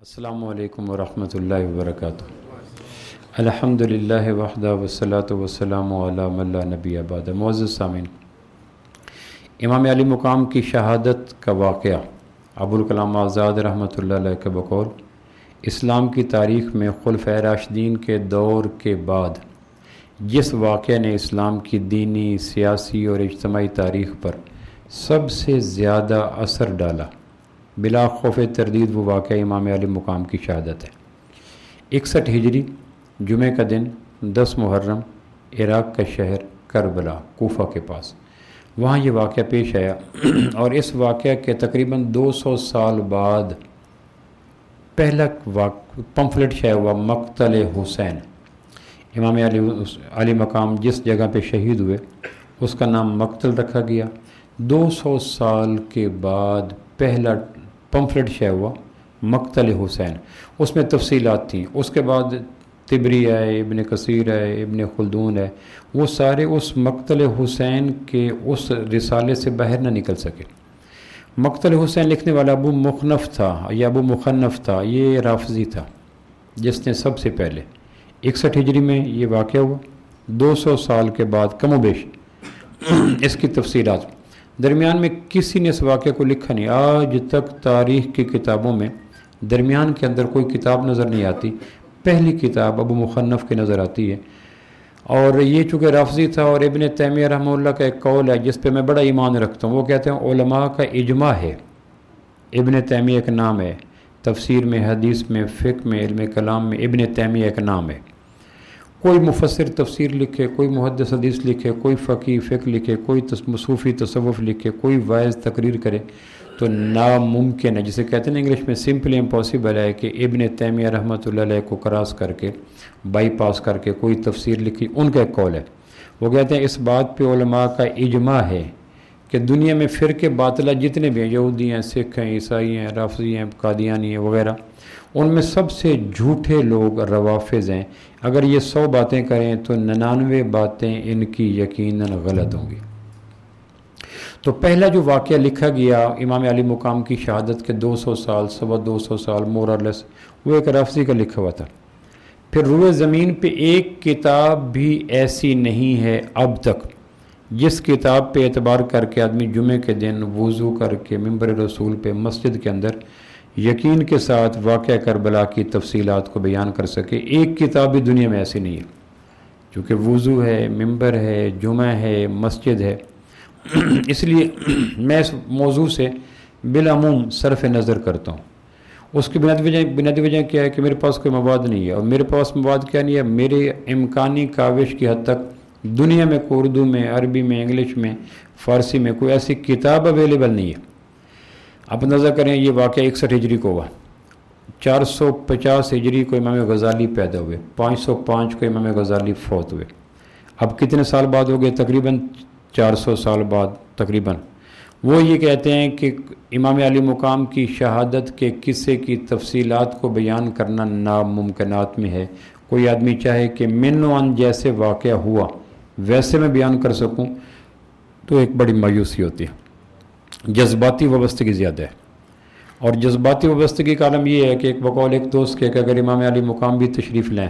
السلام علیکم ورحمۃ اللہ وبرکاتہ۔ الحمدللہ وحدہ والصلاۃ والسلام علی من لا نبی بعد۔ معزز سامعین، امام علی مقام کی شہادت کا واقعہ ابوالکلام آزاد رحمۃ اللہ علیہ کے بقول اسلام کی تاریخ میں خلفائے راشدین کے دور کے بعد جس واقعہ نے اسلام کی دینی، سیاسی اور اجتماعی تاریخ پر سب سے زیادہ اثر ڈالا، بلا خوف تردید وہ واقعہ امام علی مقام کی شہادت ہے۔ 61 ہجری جمعہ کا دن 10 محرم، عراق کا شہر کربلا کوفہ کے پاس، وہاں یہ واقعہ پیش آیا اور اس واقعہ کے تقریباً 200 سال بعد پہلا پمفلٹ شائع ہوا مقتل حسین۔ امام علی مقام جس جگہ پہ شہید ہوئے اس کا نام مقتل رکھا گیا۔ 200 سال کے بعد پہلا پمفلٹ شائع ہوا مقتل حسین، اس میں تفصیلات تھیں۔ اس کے بعد طبری ہے، ابن کثیر ہے، ابن خلدون ہے، وہ سارے اس مقتل حسین کے اس رسالے سے باہر نہ نکل سکے۔ مقتل حسین لکھنے والا ابو مخنف تھا یا ابو مخنف تھا، یہ رافضی تھا جس نے سب سے پہلے 61 ہجری میں یہ واقعہ ہوا۔ 200 سال کے بعد کم و بیش اس کی تفصیلات، درمیان میں کسی نے اس واقعے کو لکھا نہیں۔ آج تک تاریخ کی کتابوں میں درمیان کے اندر کوئی کتاب نظر نہیں آتی، پہلی کتاب ابو مخنف کی نظر آتی ہے۔ اور یہ چونکہ رافضی تھا، اور ابن تیمیہ رحمہ اللہ کا ایک قول ہے جس پہ میں بڑا ایمان رکھتا ہوں، وہ کہتے ہیں علماء کا اجماع ہے۔ ابن تیمیہ ایک نام ہے، تفسیر میں، حدیث میں، فقہ میں، علم کلام میں ابن تیمیہ ایک نام ہے۔ کوئی مفسر تفسیر لکھے، کوئی محدث حدیث لکھے، کوئی فقیہ فقہ لکھے، کوئی صوفی تصوف لکھے، کوئی واعظ تقریر کرے تو ناممکن ہے، جسے کہتے ہیں انگلش میں سمپلی امپاسبل ہے، کہ ابن تیمیہ رحمۃ اللہ علیہ کو کراس کر کے، بائی پاس کر کے کوئی تفسیر لکھی۔ ان کا ایک قول ہے، وہ کہتے ہیں اس بات پہ علماء کا اجماع ہے کہ دنیا میں فرقے باطلہ جتنے بھی ہیں، یہودی ہیں، سکھ ہیں، عیسائی ہیں، رافضی ہیں، قادیانی ہیں وغیرہ، ان میں سب سے جھوٹے لوگ روافض ہیں۔ اگر یہ 100 باتیں کریں تو 99 باتیں ان کی یقیناً غلط ہوں گی۔ تو پہلا جو واقعہ لکھا گیا امام علی مقام کی شہادت کے 200 سال، 250 سال مور اور لیس، وہ ایک رافضی کا لکھا ہوا تھا۔ پھر روئے زمین پہ ایک کتاب بھی ایسی نہیں ہے اب تک جس کتاب پہ اعتبار کر کے آدمی جمعے کے دن وضو کر کے ممبر رسول پہ مسجد کے اندر یقین کے ساتھ واقعہ کربلا کی تفصیلات کو بیان کر سکے۔ ایک کتاب بھی دنیا میں ایسی نہیں ہے، چونکہ وضو ہے، ممبر ہے، جمعہ ہے، مسجد ہے۔ اس لیے میں اس موضوع سے بالعموم صرف نظر کرتا ہوں۔ اس کی بنیادی وجہ کیا ہے کہ میرے پاس کوئی مواد نہیں ہے، اور میرے پاس مواد کیا نہیں ہے، میرے امکانی کاوش کی حد تک دنیا میں کوئی اردو میں، عربی میں، انگلش میں، فارسی میں کوئی ایسی کتاب اویلیبل نہیں ہے۔ آپ اندازہ کریں، یہ واقعہ 61 ہجری کو ہوا، 450 ہجری کو امام غزالی پیدا ہوئے، 505 کو امام غزالی فوت ہوئے۔ اب کتنے سال بعد ہو گئے؟ تقریباً 400 سال بعد تقریباً۔ وہ یہ کہتے ہیں کہ امام علی مقام کی شہادت کے قصے کی تفصیلات کو بیان کرنا ناممکنات میں ہے۔ کوئی آدمی چاہے کہ من و عن جیسے واقعہ ہوا ویسے میں بیان کر سکوں تو ایک بڑی مایوسی ہوتی ہے۔ جذباتی وابستگی زیادہ ہے، اور جذباتی وابستگی کا عالم یہ ہے کہ ایک بقول ایک دوست کے کہ اگر امام علی مقام بھی تشریف لیں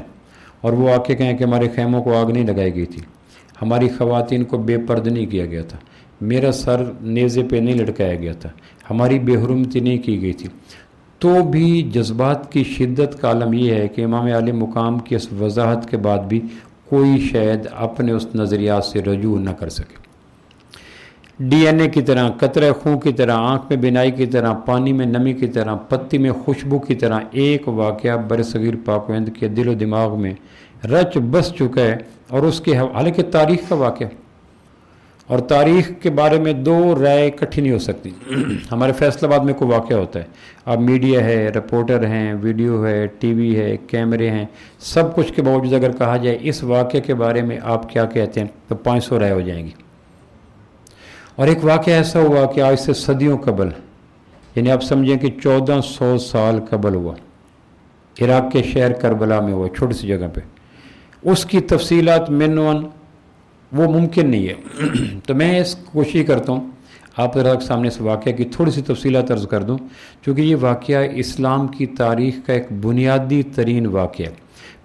اور وہ آ کے کہیں کہ ہمارے خیموں کو آگ نہیں لگائی گئی تھی، ہماری خواتین کو بے پرد نہیں کیا گیا تھا، میرا سر نیزے پہ نہیں لٹکایا گیا تھا، ہماری بے حرمتی نہیں کی گئی تھی، تو بھی جذبات کی شدت کا عالم یہ ہے کہ امام علی مقام کی اس وضاحت کے بعد بھی کوئی شاید اپنے اس نظریات سے رجوع نہ کر سکے۔ ڈی این اے کی طرح، قطرہ خون کی طرح، آنکھ میں بینائی کی طرح، پانی میں نمی کی طرح، پتی میں خوشبو کی طرح ایک واقعہ برصغیر پاک و ہند کے دل و دماغ میں رچ بس چکا ہے، اور اس کے حالانکہ تاریخ کا واقعہ، اور تاریخ کے بارے میں دو رائے اکٹھی نہیں ہو سکتی۔ ہمارے فیصل آباد میں کوئی واقعہ ہوتا ہے، اب میڈیا ہے، رپورٹر ہیں، ویڈیو ہے، ٹی وی ہے، کیمرے ہیں، سب کچھ کے باوجود اگر کہا جائے اس واقعے کے بارے میں آپ کیا کہتے ہیں تو 500 رائے ہو جائیں گی۔ اور ایک واقعہ ایسا ہوا کہ آج سے صدیوں قبل، یعنی آپ سمجھیں کہ 1400 سال قبل ہوا، عراق کے شہر کربلا میں ہوا، چھوٹی سی جگہ پہ، اس کی تفصیلات منون وہ ممکن نہیں ہے۔ تو میں اس کوشش کرتا ہوں آپ ذرا سامنے اس واقعہ کی تھوڑی سی تفصیلات عرض کر دوں، چونکہ یہ واقعہ اسلام کی تاریخ کا ایک بنیادی ترین واقعہ ہے۔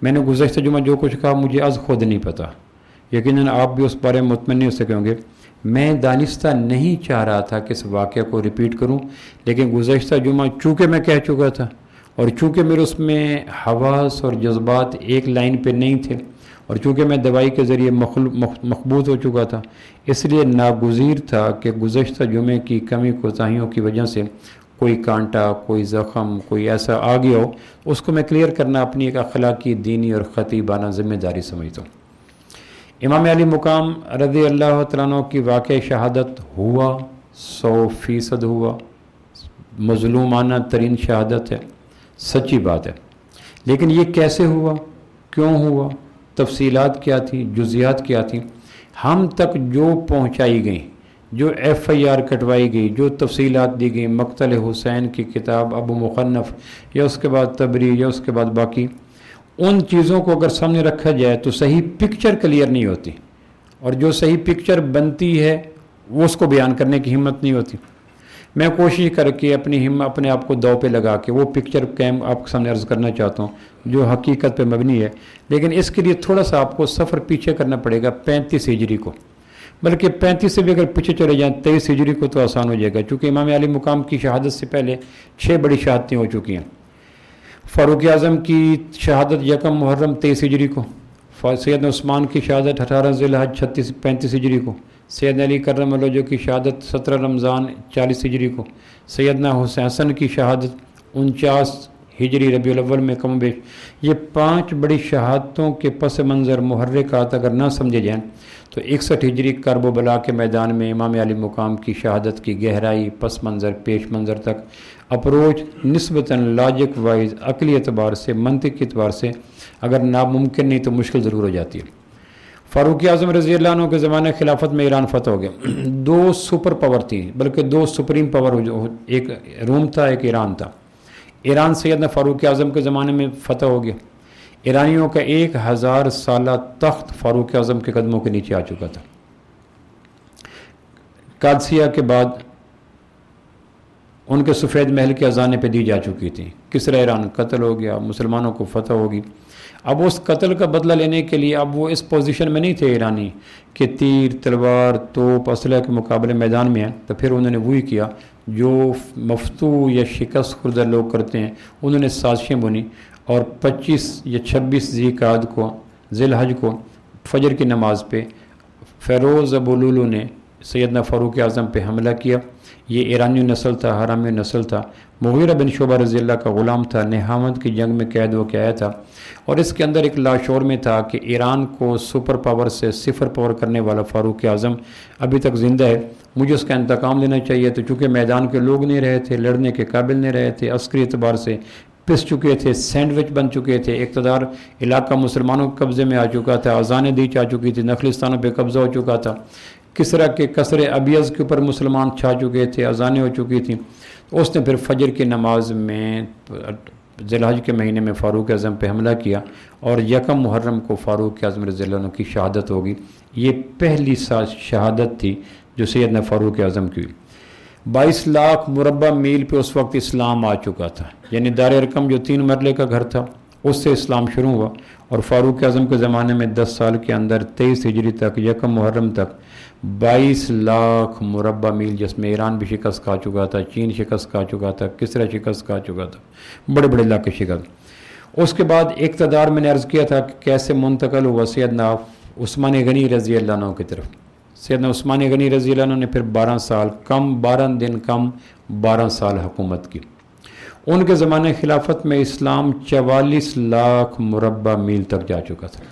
میں نے گزشتہ جمعہ جو کچھ کہا مجھے از خود نہیں پتہ، یقیناً آپ بھی اس بارے میں مطمئن نہیں ہو سکے ہوں گے۔ میں دانستہ نہیں چاہ رہا تھا کہ اس واقعہ کو ریپیٹ کروں، لیکن گزشتہ جمعہ چونکہ میں کہہ چکا تھا اور چونکہ میرے اس میں حواس اور جذبات ایک لائن پہ نہیں تھے، اور چونکہ میں دوائی کے ذریعے مخبوط ہو چکا تھا، اس لیے ناگزیر تھا کہ گزشتہ جمعے کی کمی کوتاہیوں کی وجہ سے کوئی کانٹا، کوئی زخم، کوئی ایسا آ گیا ہو، اس کو میں کلیئر کرنا اپنی ایک اخلاقی، دینی اور خطیبانہ ذمہ داری سمجھتا ہوں۔ امام علی مقام رضی اللہ تعالیٰ عنہ کی واقع شہادت ہوا، 100% ہوا، مظلومانہ ترین شہادت ہے، سچی بات ہے، لیکن یہ کیسے ہوا، کیوں ہوا، تفصیلات کیا تھی، جزیات کیا تھیں، ہم تک جو پہنچائی گئیں، جو FIR کٹوائی گئی، جو تفصیلات دی گئیں، مقتل حسین کی کتاب ابو مخنف یا اس کے بعد تبری یا اس کے بعد باقی، ان چیزوں کو اگر سامنے رکھا جائے تو صحیح پکچر کلیئر نہیں ہوتی، اور جو صحیح پکچر بنتی ہے وہ اس کو بیان کرنے کی ہمت نہیں ہوتی۔ میں کوشش کر کے اپنے آپ کو داؤ پہ لگا کے وہ پکچر آپ کے سامنے عرض کرنا چاہتا ہوں جو حقیقت پہ مبنی ہے، لیکن اس کے لیے تھوڑا سا آپ کو سفر پیچھے کرنا پڑے گا 35 ہجری کو، بلکہ 35 سے بھی اگر پیچھے چلے جائیں 23 ہجری کو تو آسان ہو جائے گا، چونکہ امام علی مقام کی شہادت سے پہلے 6 بڑی شہادتیں ہو چکی ہیں۔ فاروق اعظم کی شہادت 1 محرم 23 ہجری کو، سیدنا عثمان کی شہادت 18 ذی الحج 35 ہجری کو، سیدنا علی کرم اللہ وجہہ کی شہادت 17 رمضان 40 ہجری کو، سیدنا حسن کی شہادت 49 ہجری ربیع الاول میں کم و بیش۔ یہ 5 بڑی شہادتوں کے پس منظر محرکات اگر نہ سمجھے جائیں تو 61 ہجری کرب و بلا کے میدان میں امام علی مقام کی شہادت کی گہرائی، پس منظر، پیش منظر تک اپروچ نسبتاً لاجک وائز، عقلی اعتبار سے، منطق کے اعتبار سے اگر ناممکن نہیں تو مشکل ضرور ہو جاتی ہے۔ فاروق اعظم رضی اللہ عنہ کے زمانے خلافت میں ایران فتح ہو گیا۔ 2 سپر پاور تھی، بلکہ 2 سپریم پاور، ایک روم تھا، ایک ایران تھا۔ ایران سیدنا فاروق اعظم کے زمانے میں فتح ہو گیا۔ ایرانیوں کا 1000 سالہ تخت فاروق اعظم کے قدموں کے نیچے آ چکا تھا۔ قادسیہ کے بعد ان کے سفید محل کی اذانیں پہ دی جا چکی تھیں، کسرا ایران قتل ہو گیا، مسلمانوں کو فتح ہوگی۔ اب اس قتل کا بدلہ لینے کے لیے اب وہ اس پوزیشن میں نہیں تھے ایرانی کہ تیر، تلوار، توپ، اسلحہ کے مقابلے میدان میں ہیں، تو پھر انہوں نے وہی کیا جو مفتوح یا شکست خوردہ لوگ کرتے ہیں، انہوں نے سازشیں بنی اور 25 یا 26 ذی القعدہ کو، ذی الحج کو فجر کی نماز پہ فیروز ابو لولو نے سیدنا فاروق اعظم پہ حملہ کیا۔ یہ ایرانی نسل تھا، حرامی نسل تھا، مغیرہ بن شعبہ رضی اللہ کا غلام تھا، نہامت کی جنگ میں قید ہو کے آیا تھا، اور اس کے اندر ایک لاشعور میں تھا کہ ایران کو سپر پاور سے 0 پاور کرنے والا فاروق اعظم ابھی تک زندہ ہے، مجھے اس کا انتقام لینا چاہیے۔ تو چونکہ میدان کے لوگ نہیں رہے تھے، لڑنے کے قابل نہیں رہے تھے، عسکری اعتبار سے پس چکے تھے، سینڈوچ بن چکے تھے، اقتدار علاقہ مسلمانوں کے قبضے میں آ چکا تھا، اذانیں دی جا چکی تھی، نخلستانوں پہ قبضہ ہو چکا تھا، کسرا کے قصر ابیض کے اوپر مسلمان چھا چکے تھے، اذانیں ہو چکی تھیں۔ اس نے پھر فجر کی نماز میں ذی الحج کے مہینے میں فاروق اعظم پہ حملہ کیا، اور 1 محرم کو فاروق اعظم رضی اللہ عنہ کی شہادت ہوگی۔ یہ پہلی شہادت تھی جو سیدنا فاروق اعظم کی ہوئی۔ 22 لاکھ مربع میل پہ اس وقت اسلام آ چکا تھا، یعنی دار ارقم جو 3 مرلے کا گھر تھا اس سے اسلام شروع ہوا، اور فاروق اعظم کے زمانے میں 10 سال کے اندر 23 ہجری تک، 1 محرم تک 22 لاکھ مربع میل، جس میں ایران بھی شکست کھا چکا تھا، چین شکست کھا چکا تھا، کسرا شکست کھا چکا تھا، بڑے بڑے علاقے شکست۔ اس کے بعد اقتدار میں نے عرض کیا تھا کہ کیسے منتقل ہوا سیدنا عثمان غنی رضی اللہ عنہ کی طرف۔ سیدنا عثمان غنی رضی اللہ عنہ نے پھر 12 سال کم 12 دن کم 12 سال حکومت کی۔ ان کے زمانے خلافت میں اسلام 44 لاکھ مربع میل تک جا چکا تھا۔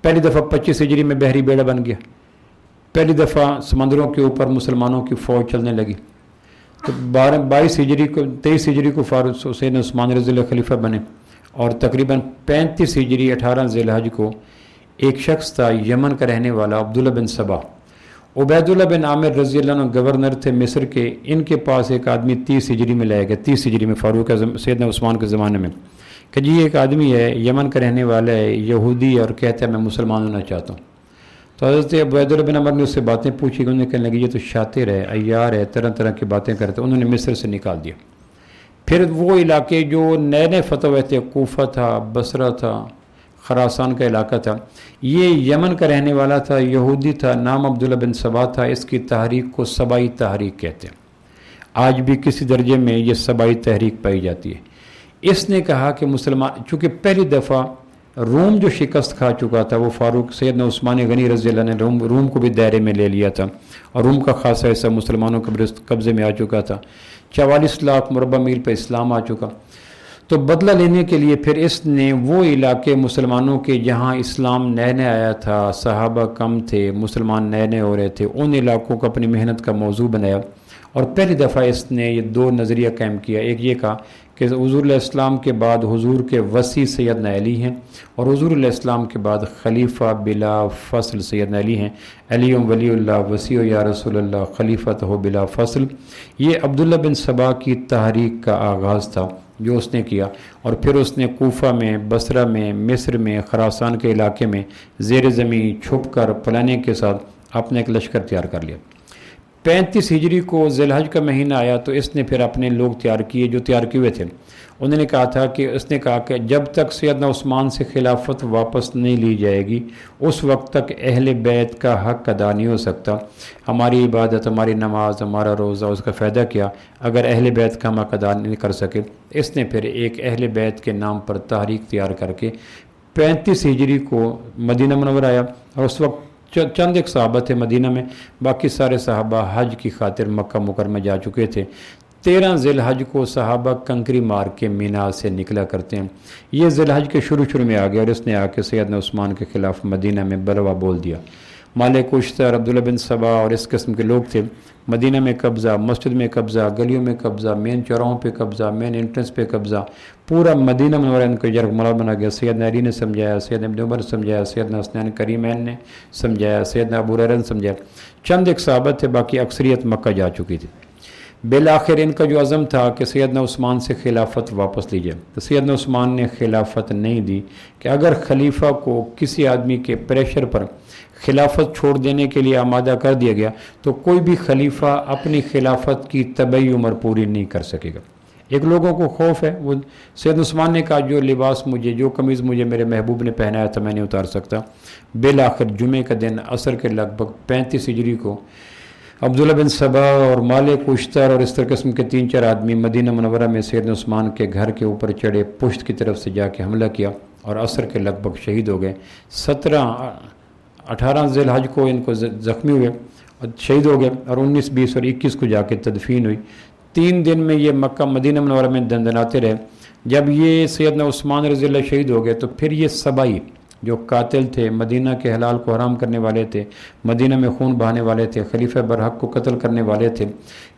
پہلی دفعہ 25 ہجری میں بحری بیڑا بن گیا، پہلی دفعہ سمندروں کے اوپر مسلمانوں کی فوج چلنے لگی۔ تو 23 ہجری کو فاروق حسین عثمان رضی اللہ خلیفہ بنے، اور تقریباً 35 ہجری 18 ذی الحج کو ایک شخص تھا یمن کا رہنے والا عبداللہ بن سبا، عبید اللہ بن عامر رضی اللہ عنہ گورنر تھے مصر کے، ان کے پاس ایک آدمی 30 ہجری میں لائے گئے، 30 ہجری میں فاروق اعظم سیدنا عثمان کے زمانے میں، کہ جی ایک آدمی ہے یمن کا رہنے والا ہے، یہودی، اور کہتا ہے میں مسلمان ہونا چاہتا ہوں۔ تو حضرت عبید بن عمر نے اس سے باتیں پوچھی کہ انہوں نے کہنے لگی یہ تو شاطر ہے، عیار ہے، طرح طرح کی باتیں کرتے، انہوں نے مصر سے نکال دیا۔ پھر وہ علاقے جو نئے نئے فتح ہوئے تھے، کوفہ تھا، بصرہ تھا، خراسان کا علاقہ تھا، یہ یمن کا رہنے والا تھا، یہودی تھا، نام عبداللہ بن سبا تھا، اس کی تحریک کو سبائی تحریک کہتے ہیں۔ آج بھی کسی درجے میں یہ سبائی تحریک پائی جاتی ہے۔ اس نے کہا کہ مسلمان، چونکہ پہلی دفعہ روم جو شکست کھا چکا تھا، وہ فاروق سیدنا عثمان غنی رضی اللہ نے روم کو بھی دائرے میں لے لیا تھا، اور روم کا خاصا حصہ مسلمانوں کے قبضے میں آ چکا تھا، 44 لاکھ مربع میل پہ اسلام آ چکا۔ تو بدلہ لینے کے لیے پھر اس نے وہ علاقے مسلمانوں کے جہاں اسلام نئے نئے آیا تھا، صحابہ کم تھے، مسلمان نئے نئے ہو رہے تھے، ان علاقوں کو اپنی محنت کا موضوع بنایا، اور پہلی دفعہ اس نے یہ دو نظریہ قائم کیا۔ ایک یہ کہا کہ حضور علیہ السلام کے بعد حضور کے وصی سیدنا علی ہیں، اور حضور علیہ السلام کے بعد خلیفہ بلا فصل سیدنا علی ہیں، علی ولی اللہ وصی یا رسول اللہ خلیفۃ ہو بلا فصل۔ یہ عبداللہ بن سبا کی تحریک کا آغاز تھا جو اس نے کیا، اور پھر اس نے کوفہ میں، بصرہ میں، مصر میں، خراسان کے علاقے میں زیر زمین چھپ کر پلانے کے ساتھ اپنا ایک لشکر تیار کر لیا۔ 35 ہجری کو ذی الحج کا مہینہ آیا تو اس نے پھر اپنے لوگ تیار کیے جو تیار کیے ہوئے تھے۔ انہوں نے کہا کہ جب تک سیدنا عثمان سے خلافت واپس نہیں لی جائے گی اس وقت تک اہل بیت کا حق ادا نہیں ہو سکتا۔ ہماری عبادت، ہماری نماز، ہمارا روزہ، اس کا فائدہ کیا اگر اہل بیت کا حق ادا نہیں کر سکے۔ اس نے پھر ایک اہل بیت کے نام پر تحریک تیار کر کے 35 ہجری کو مدینہ منورہ آیا، اور اس وقت چند ایک صحابہ تھے مدینہ میں، باقی سارے صحابہ حج کی خاطر مکہ مکرمہ جا چکے تھے۔ 13 ذی الحج کو صحابہ کنکری مار کے مینا سے نکلا کرتے ہیں۔ یہ ذی الحج کے شروع میں آ گیا، اور اس نے آ کے سیدنا عثمان کے خلاف مدینہ میں بلوا بول دیا۔ مالک اشتر، عبداللہ بن سبا اور اس قسم کے لوگ تھے۔ مدینہ میں قبضہ، مسجد میں قبضہ، گلیوں میں قبضہ، مین چوراہوں پہ قبضہ، مین انٹرنس پہ قبضہ، پورا مدینہ منورہ ان کو یرغمال بنا گیا۔ سیدنا علی نے سمجھایا، سیدنا ابن عمر نے سمجھایا، سیدنا حسنین کریمین نے سمجھایا، سیدنا ابو ہریرہ نے سمجھایا، چند ایک صحابہ تھے، باقی اکثریت مکہ جا چکی تھی۔ بالآخر ان کا جو عزم تھا کہ سیدنا عثمان سے خلافت واپس لی جائے، تو سیدنا عثمان نے خلافت نہیں دی کہ اگر خلیفہ کو کسی آدمی کے پریشر پر خلافت چھوڑ دینے کے لیے آمادہ کر دیا گیا تو کوئی بھی خلیفہ اپنی خلافت کی طبعی عمر پوری نہیں کر سکے گا۔ ایک لوگوں کو خوف ہے، وہ سیدنا عثمان نے کہا جو لباس مجھے، جو قمیض مجھے میرے محبوب نے پہنایا تھا میں نہیں اتار سکتا۔ بالآخر جمعے کا دن عصر کے لگ بھگ 35 ہجری کو عبداللہ بن سبا اور مالک اشتر اور اس طرح قسم کے 3-4 آدمی مدینہ منورہ میں سیدنا عثمان کے گھر کے اوپر چڑھے، پشت کی طرف سے جا کے حملہ کیا اور عصر کے لگ بھگ شہید ہو گئے۔ 18 ذی الحج کو ان کو زخمی ہوئے اور شہید ہو گئے، اور 19، 20 اور 21 کو جا کے تدفین ہوئی۔ 3 دن میں یہ مکہ مدینہ منورہ میں دندناتے رہے۔ جب یہ سیدنا عثمان رضی اللہ شہید ہو گئے تو پھر یہ سبائی جو قاتل تھے، مدینہ کے حلال کو حرام کرنے والے تھے، مدینہ میں خون بہانے والے تھے، خلیفہ برحق کو قتل کرنے والے تھے،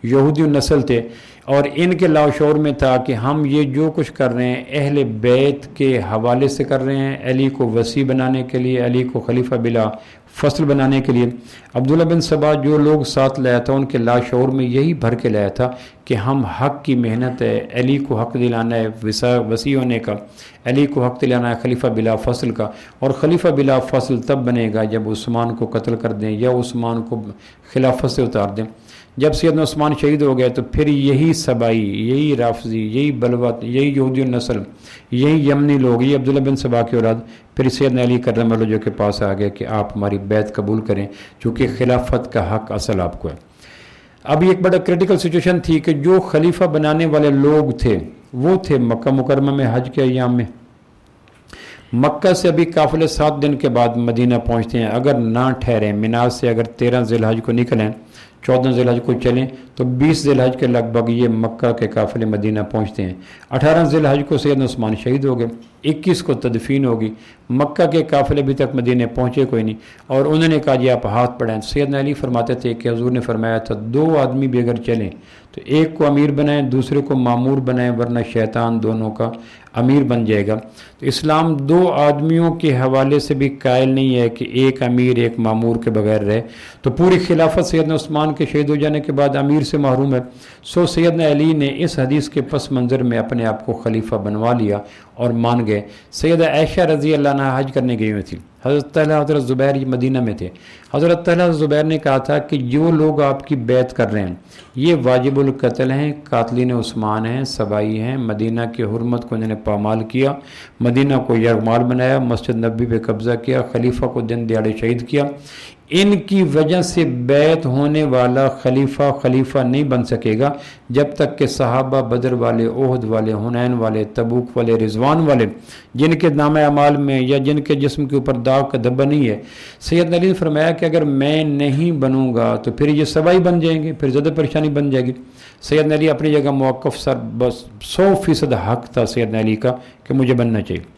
یہودی نسل تھے، اور ان کے لاشعور میں تھا کہ ہم یہ جو کچھ کر رہے ہیں اہل بیت کے حوالے سے کر رہے ہیں، علی کو وصی بنانے کے لیے، علی کو خلیفہ بلا فصل بنانے کے لیے۔ عبداللہ بن سبا جو لوگ ساتھ لایا تھا ان کے لاشعور میں یہی بھر کے لایا تھا کہ ہم حق کی محنت ہے، علی کو حق دلانا ہے وصی ہونے کا، علی کو حق دلانا ہے خلیفہ بلا فصل کا، اور خلیفہ بلا فصل تب بنے گا جب عثمان کو قتل کر دیں یا عثمان کو خلافت سے اتار دیں۔ جب سیدنا عثمان شہید ہو گئے تو پھر یہی سبائی، یہی رافضی، یہی بلوت، یہی یہودی نسل، یہی یمنی لوگ، یہ عبداللہ بن سبا کی اولاد پھر سیدنا علی کرم اللہ وجہہ کے پاس آ گئے کہ آپ ہماری بیعت قبول کریں چونکہ خلافت کا حق اصل آپ کو ہے۔ اب ایک بڑا کریٹیکل سچویشن تھی کہ جو خلیفہ بنانے والے لوگ تھے وہ تھے مکہ مکرمہ میں حج کے ایام میں۔ مکہ سے ابھی قافلے 7 دن کے بعد مدینہ پہنچتے ہیں، اگر نہ ٹھہریں مینا سے، اگر 13 ذی الحج کو نکلیں، 14 ذی الحج کو چلیں تو 20 ذی الحج کے لگ بھگ یہ مکہ کے قافلے مدینہ پہنچتے ہیں۔ 18 ذی الحج کو سیدنا عثمان شہید ہو گئے، 21 کو تدفین ہوگی۔ مکہ کے قافلے ابھی تک مدینہ پہنچے کوئی نہیں، اور انہوں نے کہا جی آپ ہاتھ بڑھائیں۔ سیدنا علی فرماتے تھے کہ حضور نے فرمایا تھا 2 آدمی بھی اگر چلیں تو ایک کو امیر بنائیں، دوسرے کو مامور بنائیں، ورنہ شیطان دونوں کا امیر بن جائے گا۔ تو اسلام 2 آدمیوں کے حوالے سے بھی قائل نہیں ہے کہ ایک امیر ایک مامور کے بغیر رہے، تو پوری خلافت سیدنا عثمان کے شہید ہو جانے کے بعد امیر سے محروم ہے۔ سو سیدنا علی نے اس حدیث کے پس منظر میں اپنے آپ کو خلیفہ بنوا لیا اور مان گئے۔ سیدہ عائشہ رضی اللہ عنہا حج کرنے گئی ہوئی تھی، حضرت طلحہ حضرت زبیر یہ مدینہ میں تھے. حضرت طلحہ زبیر نے کہا تھا کہ جو لوگ آپ کی بیعت کر رہے ہیں یہ واجب القتل ہیں، قاتلین عثمان ہیں، سبائی ہیں، مدینہ کی حرمت کو انہوں نے پامال کیا، مدینہ کو یرغمال بنایا، مسجد نبوی پہ قبضہ کیا، خلیفہ کو دن دیہڑے شہید کیا. ان کی وجہ سے بیعت ہونے والا خلیفہ نہیں بن سکے گا جب تک کہ صحابہ بدر والے، احد والے، حنین والے، تبوک والے، رضوان والے جن کے نام اعمال میں یا جن کے جسم کے اوپر داغ کا دھبا نہیں ہے. سیدنا علی نے فرمایا کہ اگر میں نہیں بنوں گا تو پھر یہ سبائی بن جائیں گے، پھر زیادہ پریشانی بن جائے گی. سیدنا علی اپنی جگہ موقف سر بس 100% حق تھا سیدنا علی کا کہ مجھے بننا چاہیے.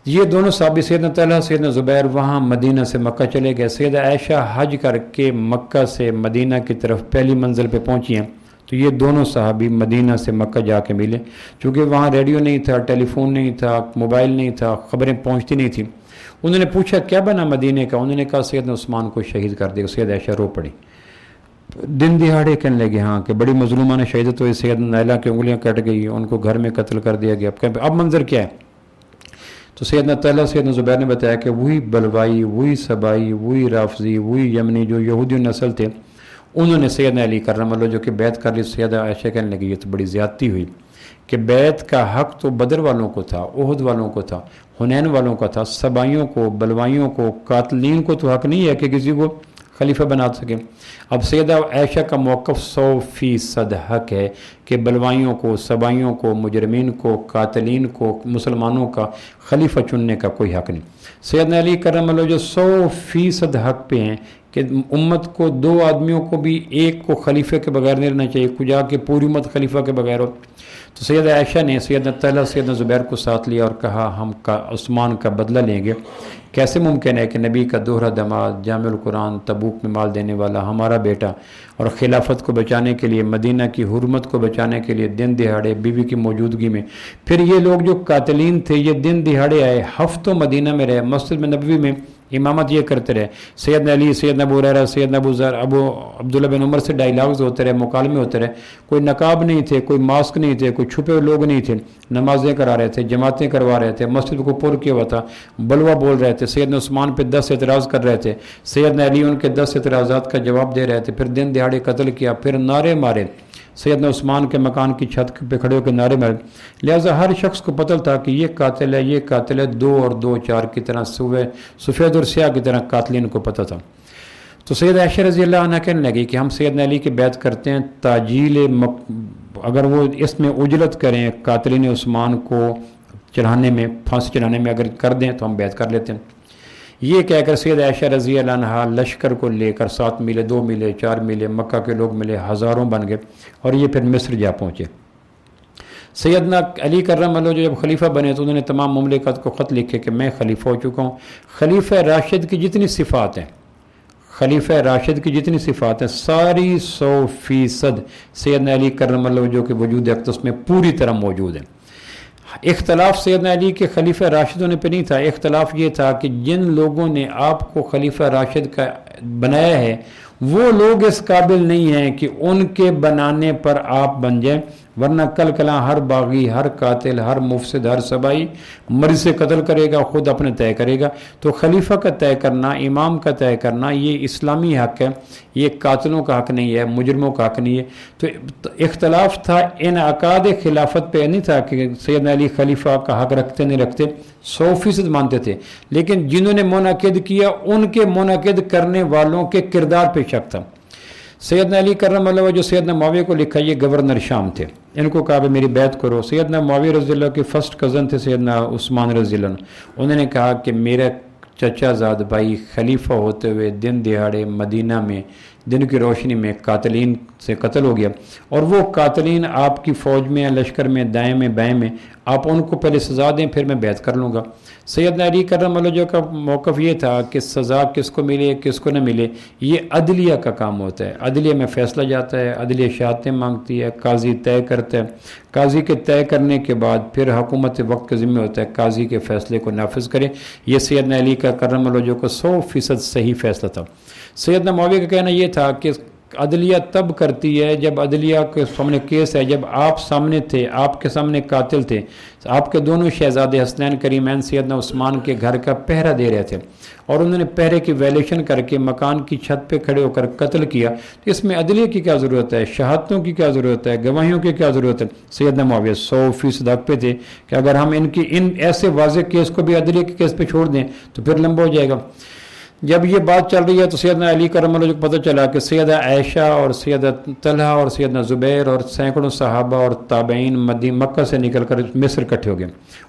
یہ دونوں صحابی سیدنا طلحہ سیدنا زبیر وہاں مدینہ سے مکہ چلے گئے. سیدہ عائشہ حج کر کے مکہ سے مدینہ کی طرف پہلی منزل پہ پہنچی ہیں تو یہ دونوں صحابی مدینہ سے مکہ جا کے ملے. چونکہ وہاں ریڈیو نہیں تھا، ٹیلی فون نہیں تھا، موبائل نہیں تھا، خبریں پہنچتی نہیں تھیں. انہوں نے پوچھا کیا بنا مدینہ کا؟ انہوں نے کہا سیدنا عثمان کو شہید کر دیا. سیدہ عائشہ رو پڑی، دن دہاڑے کہنے لگے ہاں کہ بڑی مظلومانہ شہادت ہوئی، سیدنا نیلہ کی انگلیاں کٹ گئی، ان کو گھر میں قتل کر دیا گیا. اب منظر کیا ہے؟ تو سیدنا طلحہ سیدنا زبیر نے بتایا کہ وہی بلوائی، وہی سبائی، وہی رافضی، وہی یمنی جو یہودی نسل تھے انہوں نے سیدنا علی کرم اللہ جو کہ بیعت کر لی. سیدہ عائشہ کہنے لگی یہ تو بڑی زیادتی ہوئی کہ بیعت کا حق تو بدر والوں کو تھا، احد والوں کو تھا، حنین والوں کا تھا، سبائیوں کو، بلوائیوں کو، قاتلین کو تو حق نہیں ہے کہ کسی کو خلیفہ بنا سکے. اب سیدہ عائشہ کا موقف 100% حق ہے کہ بلوائیوں کو، سبائیوں کو، مجرمین کو، قاتلین کو، مسلمانوں کا خلیفہ چننے کا کوئی حق نہیں. سیدنا علی کرم اللہ جو 100% حق پہ ہیں کہ امت کو دو آدمیوں کو بھی ایک کو خلیفہ کے بغیر نہیں رہنا چاہیے، کجا کے پوری امت خلیفہ کے بغیر ہو. تو سیدہ عائشہ نے سیدنا طلحہ سیدنا زبیر کو ساتھ لیا اور کہا ہم عثمان کا بدلہ لیں گے. کیسے ممکن ہے کہ نبی کا دوہرا داماد، جامع القرآن، تبوک میں مال دینے والا ہمارا بیٹا، اور خلافت کو بچانے کے لیے، مدینہ کی حرمت کو بچانے کے لیے دن دہاڑے بیوی کی موجودگی میں، پھر یہ لوگ جو قاتلین تھے یہ دن دہاڑے آئے، ہفتوں مدینہ میں رہے، مسجد میں نبوی میں امامت یہ کرتے رہے. سیدنا علی، سیدنا ابو ہریرہ، سیدنا ابو ذر، عبداللہ بن عمر سے ڈائیلاگز ہوتے رہے، مکالمے ہوتے رہے. کوئی نقاب نہیں تھے، کوئی ماسک نہیں تھے، کوئی چھپے ہوئے لوگ نہیں تھے، نمازیں کرا رہے تھے، جماعتیں کروا رہے تھے، مسجد کو پر کیا ہوا تھا، بلوہ بول رہے تھے. سیدنا عثمان پہ 10 اعتراض کر رہے تھے، سیدنا علی ان کے 10 اعتراضات کا جواب دے رہے تھے. پھر دن دہاڑے قتل کیا، پھر نعرے مارے، سیدنا عثمان کے مکان کی چھت پہ کھڑے ہو کے نعرے مارے. لہٰذا ہر شخص کو پتہ تھا کہ یہ قاتل ہے، یہ قاتل ہے. 2 اور 2 4 کی طرح سفید اور سیاہ کی طرح قاتلین کو پتہ تھا. تو سیدہ عائشہ رضی اللہ عنہ کہنے لگی کہ ہم سیدنا علی کی بیعت کرتے ہیں، تاجیل اگر وہ اس میں اجلت کریں، قاتلین عثمان کو چڑھانے میں، پھانسی چڑھانے میں اگر کر دیں تو ہم بیعت کر لیتے ہیں. یہ کہہ کر سیدہ عائشہ رضی اللہ عنہ لشکر کو لے کر 7 میلے، 2 میلے، 4 میلے، مکہ کے لوگ ملے، ہزاروں بن گئے اور یہ پھر مصر جا پہنچے. سیدنا علی کرم اللہ جو جب خلیفہ بنے تو انہوں نے تمام مملکت کو خط لکھے کہ میں خلیفہ ہو چکا ہوں. خلیفہ راشد کی جتنی صفات ہیں، خلیفہ راشد کی جتنی صفات ہیں ساری 100% سیدنا علی کرم اللہ جو کہ وجود اقدس میں پوری طرح موجود ہیں. اختلاف سیدنا علی کے خلیفہ راشد ہونے پہ نہیں تھا، اختلاف یہ تھا کہ جن لوگوں نے آپ کو خلیفہ راشد کا بنایا ہے وہ لوگ اس قابل نہیں ہیں کہ ان کے بنانے پر آپ بن جائیں، ورنہ کل کلاں ہر باغی، ہر قاتل، ہر مفسد، ہر سبائی مرض سے قتل کرے گا، خود اپنے طے کرے گا. تو خلیفہ کا طے کرنا، امام کا طے کرنا یہ اسلامی حق ہے، یہ قاتلوں کا حق نہیں ہے، مجرموں کا حق نہیں ہے. تو اختلاف تھا انعقاد خلافت پہ، نہیں تھا کہ سیدنا علی خلیفہ کا حق رکھتے نہیں رکھتے، 100% مانتے تھے. لیکن جنہوں نے منعقد کیا ان کے منعقد کرنے والوں کے کردار پہ شک تھا. سیدنا علی کرم اللہ جو سیدنا معاویہ کو لکھا، یہ گورنر شام تھے، ان کو کہا میری بیعت کرو. سیدنا معاویہ رضی اللہ کے فرسٹ کزن تھے سیدنا عثمان رضی اللہ عنہ. انہوں نے کہا کہ میرا چچا زاد بھائی خلیفہ ہوتے ہوئے دن دہاڑے مدینہ میں دن کی روشنی میں قاتلین سے قتل ہو گیا، اور وہ قاتلین آپ کی فوج میں، لشکر میں، دائیں میں، بائیں میں، آپ ان کو پہلے سزا دیں پھر میں بیعت کر لوں گا. سیدنا علی کرم اللہ جو کا موقف یہ تھا کہ سزا کس کو ملے کس کو نہ ملے یہ عدلیہ کا کام ہوتا ہے، عدلیہ میں فیصلہ جاتا ہے، عدلیہ شہادتیں مانگتی ہے، قاضی طے کرتا ہے، قاضی کے طے کرنے کے بعد پھر حکومت وقت کا ذمہ ہوتا ہے قاضی کے فیصلے کو نافذ کرے. یہ سیدنا علی کا کرم اللہ جو کا 100% صحیح فیصلہ تھا. سیدنا معاویہ کا کہنا یہ تھا کہ عدلیہ تب کرتی ہے جب عدلیہ کے سامنے کیس ہے، جب آپ سامنے تھے، آپ کے سامنے قاتل تھے، آپ کے دونوں شہزادے حسنین کریمین سیدنا عثمان کے گھر کا پہرا دے رہے تھے اور انہوں نے پہرے کی ویلیشن کر کے مکان کی چھت پہ کھڑے ہو کر قتل کیا، تو اس میں عدلیہ کی کیا ضرورت ہے، شہادتوں کی کیا ضرورت ہے، گواہیوں کی کیا ضرورت ہے؟ سیدنا معاویہ 100% حق پہ تھے کہ اگر ہم ان ایسے واضح کیس کو بھی عدلیہ کے کیس پہ چھوڑ دیں تو پھر لمبا ہو جائے گا۔ جب یہ بات چل رہی ہے تو سیدنا علی کرم اللہ کو پتہ چلا کہ سیدہ عائشہ اور سیدہ طلحہ اور سیدنا زبیر اور سینکڑوں صحابہ اور تابعین مکہ سے نکل کر مصر اکٹھے ہو گئے۔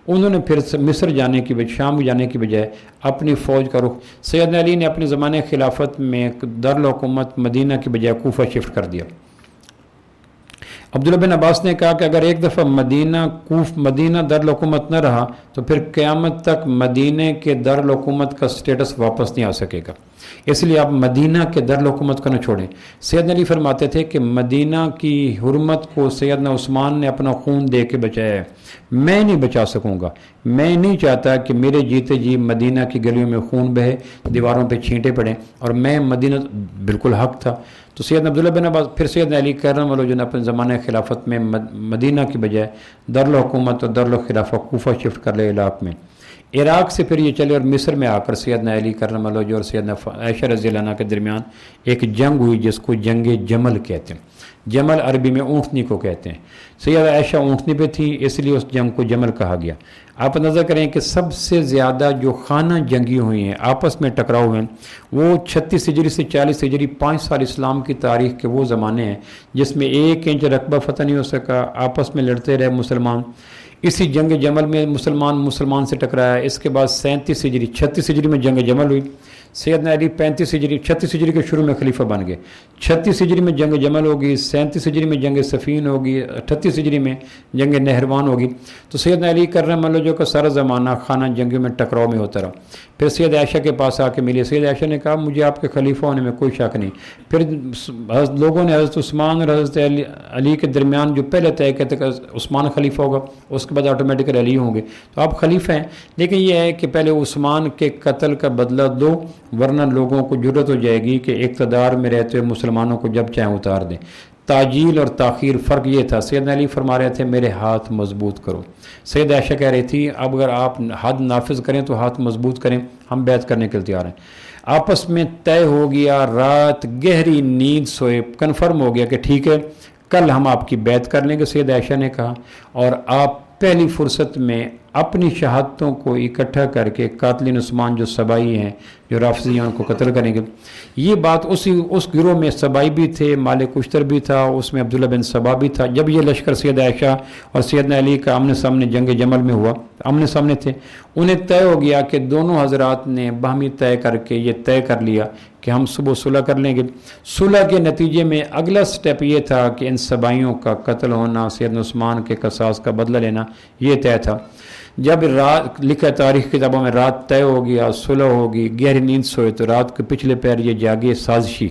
انہوں نے پھر مصر جانے کی بجائے، شام جانے کی بجائے اپنی فوج کا رخ سیدنا علی نے اپنے زمانے خلافت میں دارالحکومت مدینہ کی بجائے کوفہ شفٹ کر دیا۔ عبداللہ بن عباس نے کہا کہ اگر ایک دفعہ مدینہ دارالحکومت نہ رہا تو پھر قیامت تک مدینہ کے دارالحکومت کا سٹیٹس واپس نہیں آ سکے گا، اس لیے آپ مدینہ کے دارالحکومت کو نہ چھوڑیں۔ سیدنا علی فرماتے تھے کہ مدینہ کی حرمت کو سیدنا عثمان نے اپنا خون دے کے بچایا ہے، میں نہیں بچا سکوں گا، میں نہیں چاہتا کہ میرے جیتے جی مدینہ کی گلیوں میں خون بہے، دیواروں پہ چھینٹے پڑیں، اور میں مدینہ بالکل حق تھا۔ تو سیدنا عبداللہ بن عباس پھر سیدنا علی کرم اللہ جو نے اپنے زمانے خلافت میں مدینہ کی بجائے دارالحکومت اور دارالخلافہ کوفہ شفٹ کر لے عراق میں۔ عراق سے پھر یہ چلے اور مصر میں آ کر سیدنا علی کرم اللہ جو اور سیدنا عائشہ رضی اللہ عنہ کے درمیان ایک جنگ ہوئی جس کو جنگ جمل کہتے ہیں۔ جمل عربی میں اونٹنی کو کہتے ہیں، سیدہ عائشہ اونٹنی پہ تھی اس لیے اس جنگ کو جمل کہا گیا۔ آپ نظر کریں کہ سب سے زیادہ جو خانہ جنگی ہوئی ہیں، آپس میں ٹکراؤ ہوئے ہیں، وہ 36 ہجری سے 40 ہجری 5 سال اسلام کی تاریخ کے وہ زمانے ہیں جس میں 1 انچ رقبہ فتح نہیں ہو سکا، آپس میں لڑتے رہے مسلمان۔ اسی جنگ جمل میں مسلمان سے ٹکرایا۔ اس کے بعد 36 ہجری میں جنگ جمل ہوئی۔ سیدنا علی 36 ہجری کے شروع میں خلیفہ بن گئے۔ 36 ہجری میں جنگ جمل ہوگی، 37 ہجری میں جنگ صفین ہوگی، 38 ہجری میں جنگ نہروان ہوگی۔ تو سیدنا علی کرم اللہ جو کا سارا زمانہ خانہ جنگیوں میں ٹکراؤ میں ہوتا رہا۔ پھر سید عائشہ کے پاس آ کے ملی، سید عائشہ نے کہا مجھے آپ کے خلیفہ ہونے میں کوئی شک نہیں۔ پھر لوگوں نے حضرت عثمان اور حضرت علی کے درمیان جو پہلے طے کہتے کہ عثمان خلیفہ ہوگا، اس کے بعد آٹومیٹکلی علی ہوں گے، تو آپ خلیفہ ہیں، لیکن یہ ہے کہ پہلے عثمان کے قتل کا بدلہ دو، ورنہ لوگوں کو جرت ہو جائے گی کہ اقتدار میں رہتے ہوئے مسلمانوں کو جب چاہیں اتار دیں۔ تاجیل اور تاخیر فرق یہ تھا، سیدنا علی فرما رہے تھے میرے ہاتھ مضبوط کرو، سید عائشہ کہہ رہی تھی اب اگر آپ حد نافذ کریں تو ہاتھ مضبوط کریں، ہم بیعت کرنے کے لیے تیار ہیں۔ آپس میں طے ہو گیا، رات گہری نیند سوئے، کنفرم ہو گیا کہ ٹھیک ہے کل ہم آپ کی بیعت کر لیں گے، سید عائشہ نے کہا، اور آپ پہلی فرصت میں اپنی شہادتوں کو اکٹھا کر کے قاتلین عثمان جو سبائی ہیں، جو رافضی ہیں، ان کو قتل کریں گے۔ یہ بات اس گروہ میں سبائی بھی تھے، مالک اشتر بھی تھا، اس میں عبداللہ بن سبا بھی تھا۔ جب یہ لشکر سید عائشہ اور سیدنا علی کا آمنے سامنے جنگ جمل میں ہوا، آمنے سامنے تھے، انہیں طے ہو گیا کہ دونوں حضرات نے باہمی طے کر کے یہ طے کر لیا کہ ہم صبح صلح کر لیں گے۔ صلح کے نتیجے میں اگلا سٹیپ یہ تھا کہ ان سبائیوں کا قتل ہونا، سیدنا عثمان کے قصاص کا بدلہ لینا، یہ طے تھا۔ جب رات لکھا تاریخ کتابوں میں رات طے ہو گیا، صلح ہوگی، گہری نیند سوئے، تو رات کے پچھلے پہر یہ جاگے سازشی،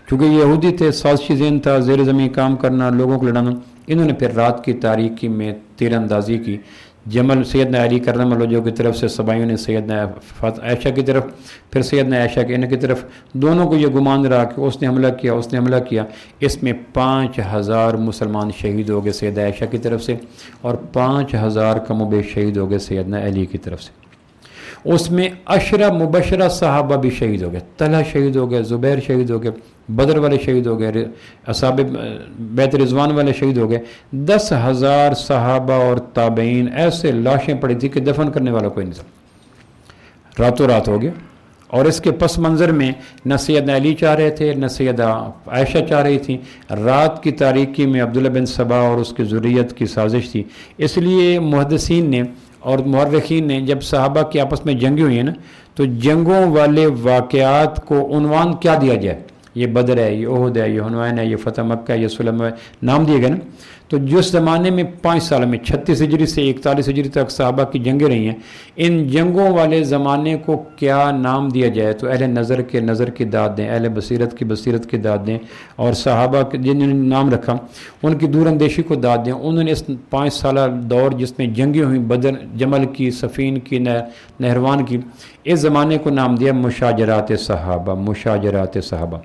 چونکہ یہ یہودی تھے، سازشی ذہن تھا، زیر زمین کام کرنا، لوگوں کو لڑانا، انہوں نے پھر رات کی تاریکی میں تیر اندازی کی۔ جمل سیدنا علی کرم اللہ وجہ کی طرف سے سبائیوں نے سیدنا عائشہ کی طرف، پھر سیدنا عائشہ کے ان کی طرف، دونوں کو یہ گمان رہا کہ اس نے حملہ کیا۔ اس میں 5000 مسلمان شہید ہو گئے سیدہ عائشہ کی طرف سے، اور 5000 کم و بیش شہید ہو گئے سیدنا علی کی طرف سے۔ اس میں 10 مبشرہ صحابہ بھی شہید ہو گئے، طلحہ شہید ہو گئے، زبیر شہید ہو گئے، بدر والے شہید ہو گئے، اصحاب بیت رضوان والے شہید ہو گئے۔ 10,000 صحابہ اور تابعین ایسے لاشیں پڑی تھی کہ دفن کرنے والا کوئی نہیں تھا، راتوں رات ہو گیا۔ اور اس کے پس منظر میں نہ سیدنا علی چاہ رہے تھے، نہ سیدہ عائشہ چاہ رہی تھی، رات کی تاریکی میں عبداللہ بن سبا اور اس کی ذریت کی سازش تھی۔ اس لیے محدثین نے اور مورخین نے جب صحابہ کی آپس میں جنگیں ہوئی ہیں نا، تو جنگوں والے واقعات کو عنوان کیا دیا جائے، یہ بدر ہے، یہ احد ہے، یہ حنین ہے، یہ فتح مکہ ہے، یہ صلح ہے، نام دیے گئے نا۔ تو جس زمانے میں 5 سال میں 36 ہجری سے 41 ہجری تک صحابہ کی جنگیں رہی ہیں، ان جنگوں والے زمانے کو کیا نام دیا جائے، تو اہل نظر کے نظر کی داد دیں، اہل بصیرت کی بصیرت کی داد دیں، اور صحابہ جنہوں نے نام رکھا ان کی دور اندیشی کو داد دیں۔ انہوں نے اس 5 سالہ دور جس میں جنگیں ہوئیں، بدر، جمل کی، صفین کی، نہروان کی، اس زمانے کو نام دیا مشاجرات صحابہ، مشاجرات صحابہ۔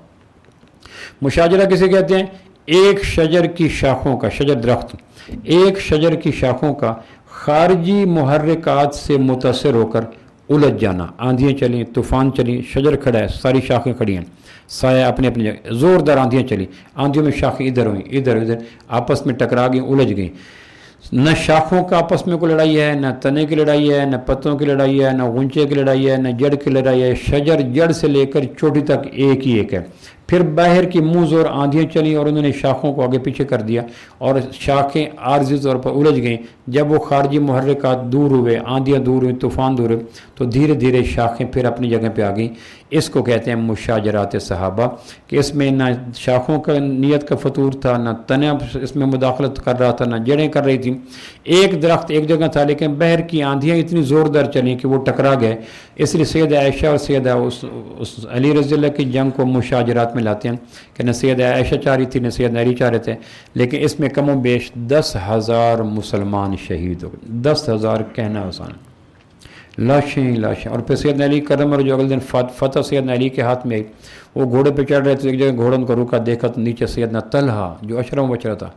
مشاجرہ کسے کہتے ہیں؟ ایک شجر کی شاخوں کا، شجر درخت، ایک شجر کی شاخوں کا خارجی محرکات سے متاثر ہو کر الجھ جانا. آندھیاں چلیں، طوفان چلیں، شجر کھڑا ہے، ساری شاخیں کھڑی ہیں، سایہ اپنے اپنی جگہ، زوردار آندھیاں چلی، آندھیوں میں شاخیں ادھر ہوئیں، ادھر ادھر آپس میں ٹکرا گئیں، الجھ گئیں. نہ شاخوں کا آپس میں کوئی لڑائی ہے، نہ تنے کی لڑائی ہے، نہ پتوں کی لڑائی ہے، نہ غنچے کی لڑائی ہے، نہ جڑ کی لڑائی ہے. شجر جڑ سے لے کر چوٹی تک ایک ہی ایک ہے. پھر باہر کی منہ زور آندھیاں چلیں اور انہوں نے شاخوں کو آگے پیچھے کر دیا اور شاخیں عارضی طور پر الجھ گئیں. جب وہ خارجی محرکات دور ہوئے، آندھیاں دور ہوئیں، طوفان دور ہوئے، تو دھیرے دھیرے شاخیں پھر اپنی جگہ پہ آ گئیں. اس کو کہتے ہیں مشاجرات صحابہ، کہ اس میں نہ شاخوں کا نیت کا فطور تھا، نہ تنے اس میں مداخلت کر رہا تھا، نہ جڑیں کر رہی تھیں. ایک درخت ایک جگہ تھا، لیکن باہر کی آندھیاں اتنی زوردار چلیں کہ وہ ٹکرا گئے. اس لیے سیدہ عائشہ اور سیدہ اس علی رضی اللہ کی جنگ کو مشاجرات میں لاتے ہیں کہ نہ سیدہ عائشہ چاہ رہی تھی، نہ سیدہ علی چاہ رہے تھے، لیکن اس میں کم و بیش 10,000 مسلمان شہید ہو گئے. 10,000 کہنا آسان، لاشیں ہی لاشیں. اور پھر سیدنا علی کرم اور جو اگلے دن فتح سیدنا علی کے ہاتھ میں آئی، وہ گھوڑے پہ چڑھ رہے تھے، ایک جگہ گھوڑوں کو روکا، دیکھا تو نیچے سیدنا طلحہ جو اشرم بچرا تھا،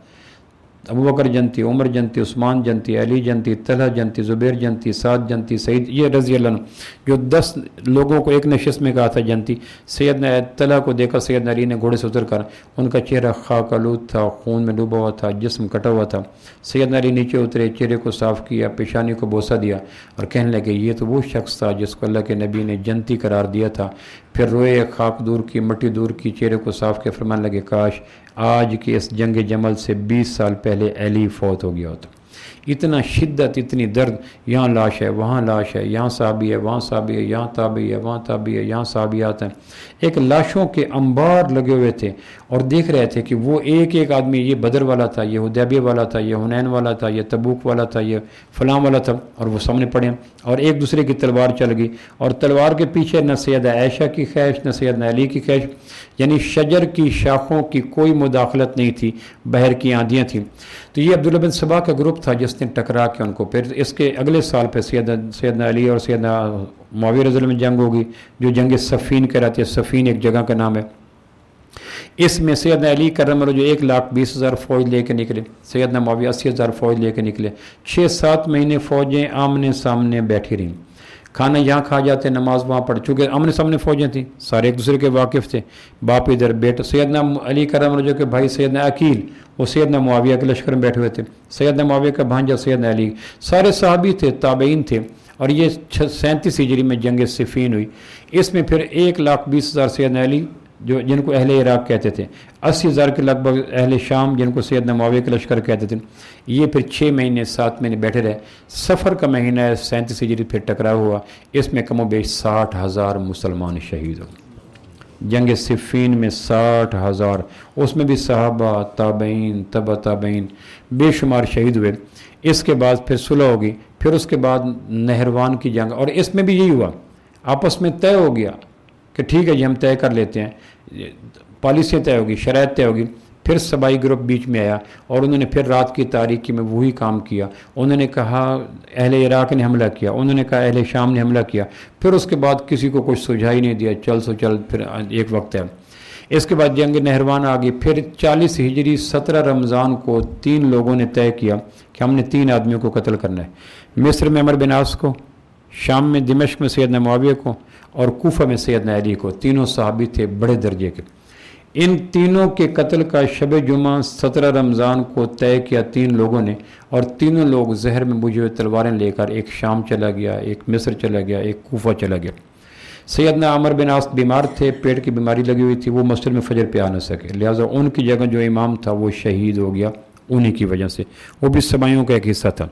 ابوبکر جنتی، عمر جنتی، عثمان جنتی، علی جنتی، طلحہ جنتی، زبیر جنتی، سعد جنتی، سعید، یہ رضی اللہ عنہ جو 10 لوگوں کو ایک نشست میں کہا تھا جنتی. سیدنا طلحہ کو دیکھا سیدنا علی نے گھوڑے سے اتر کر، ان کا چہرہ خاک آلود تھا، خون میں ڈوبا ہوا تھا، جسم کٹا ہوا تھا. سیدنا علی نیچے اترے، چہرے کو صاف کیا، پیشانی کو بوسہ دیا اور کہنے لگے یہ تو وہ شخص تھا جس کو اللہ کے نبی نے جنتی قرار دیا تھا. پھر روئے، خاک دور کی، مٹی دور کی، چہرے کو صاف کیا، فرمانے لگے کاش آج کی اس جنگ جمل سے 20 سال پہلے علی فوت ہو گیا ہوتا. اتنا شدت، اتنی درد، یہاں لاش ہے، وہاں لاش ہے، یہاں صحابی ہے، وہاں صحابی ہے، یہاں تابعی ہے، وہاں تابعی ہے، یہاں صحابیات ہیں. ایک لاشوں کے انبار لگے ہوئے تھے اور دیکھ رہے تھے کہ وہ ایک ایک آدمی، یہ بدر والا تھا، یہ حدیبیہ والا تھا، یہ حنین والا تھا، یہ تبوک والا تھا، یہ فلاں والا تھا، اور وہ سامنے پڑے اور ایک دوسرے کی تلوار چل گئی. اور تلوار کے پیچھے نہ سیدہ عائشہ کی خیش، نہ سیدنا علی کی خیش، یعنی شجر کی شاخوں کی کوئی مداخلت نہیں تھی، باہر کی آندھیاں تھیں. تو یہ عبداللہ بن سبا کا گروپ تھا جس نے ٹکرا کے ان کو، پھر اس کے اگلے سال پہ سیدنا علی اور سیدنا معاویہ رضی اللہ عنہ میں جنگ ہوگی جو جنگ صفین کہلاتی ہے. صفین ایک جگہ کا نام ہے. اس میں سیدنا علی کرم اللہ جو 1,20,000 فوج لے کے نکلے، سیدنا معاویہ 80,000 فوج لے کے نکلے. 6-7 مہینے فوجیں آمنے سامنے بیٹھی رہیں، کھانا یہاں کھا جاتے، نماز وہاں پڑھ، چونکہ آمنے سامنے فوجیں تھیں، سارے ایک دوسرے کے واقف تھے، باپ ادھر بیٹا. سیدنا علی کرم اللہ جو کہ بھائی سیدنا عقیل وہ سیدنا معاویہ کے لشکر میں بیٹھے ہوئے تھے، سیدنا معاویہ کا بھانجا سیدنا علی، سارے صحابی تھے، تابعین تھے. اور یہ 37 ہجری میں جنگ صفین ہوئی. اس میں پھر 1,20,000 سیدنا علی جو جن کو اہل عراق کہتے تھے، 80,000 کے لگ بھگ اہل شام جن کو سیدنا معاویہ کے لشکر کہتے تھے، یہ پھر 6 مہینے 7 مہینے بیٹھے رہے. سفر کا مہینہ ہے 37 ہجری پھر ٹکراؤ ہوا. اس میں کم و بیش 60,000 مسلمان شہید ہوئے. جنگ صفین میں 60,000، اس میں بھی صحابہ، تابعین، تبع تابعین بے شمار شہید ہوئے. اس کے بعد پھر صلح ہوگی، پھر اس کے بعد نہروان کی جنگ، اور اس میں بھی یہی ہوا، آپس میں طے ہو گیا کہ ٹھیک ہے جی ہم طے کر لیتے ہیں، پالیسی طے ہوگی، شرائط طے ہوگی. پھر سبائی گروپ بیچ میں آیا اور انہوں نے پھر رات کی تاریکی میں وہی کام کیا. انہوں نے کہا اہل عراق نے حملہ کیا، انہوں نے کہا اہل شام نے حملہ کیا. پھر اس کے بعد کسی کو کچھ سجھائی نہیں دیا، چل سو چل، پھر ایک وقت ہے. اس کے بعد جنگ نہروان آ گئی. پھر 40 ہجری 17 رمضان کو 3 لوگوں نے طے کیا کہ ہم نے 3 آدمیوں کو قتل کرنا ہے. مصر میں عمر بن عاص کو، شام میں دمشق میں سیدنا معاویہ کو، اور کوفہ میں سیدنا علی کو. تینوں صحابی تھے بڑے درجے کے. ان تینوں کے قتل کا شب جمعہ 17 رمضان کو طے کیا 3 لوگوں نے، اور تینوں لوگ زہر میں بجھے ہوئے تلواریں لے کر ایک شام چلا گیا، ایک مصر چلا گیا، ایک کوفہ چلا گیا. سیدنا عمر بن عاص بیمار تھے، پیٹ کی بیماری لگی ہوئی تھی، وہ مسجد میں فجر پہ آ نہ سکے، لہٰذا ان کی جگہ جو امام تھا وہ شہید ہو گیا انہی کی وجہ سے. وہ بھی سبائیوں کا ایک حصہ تھا.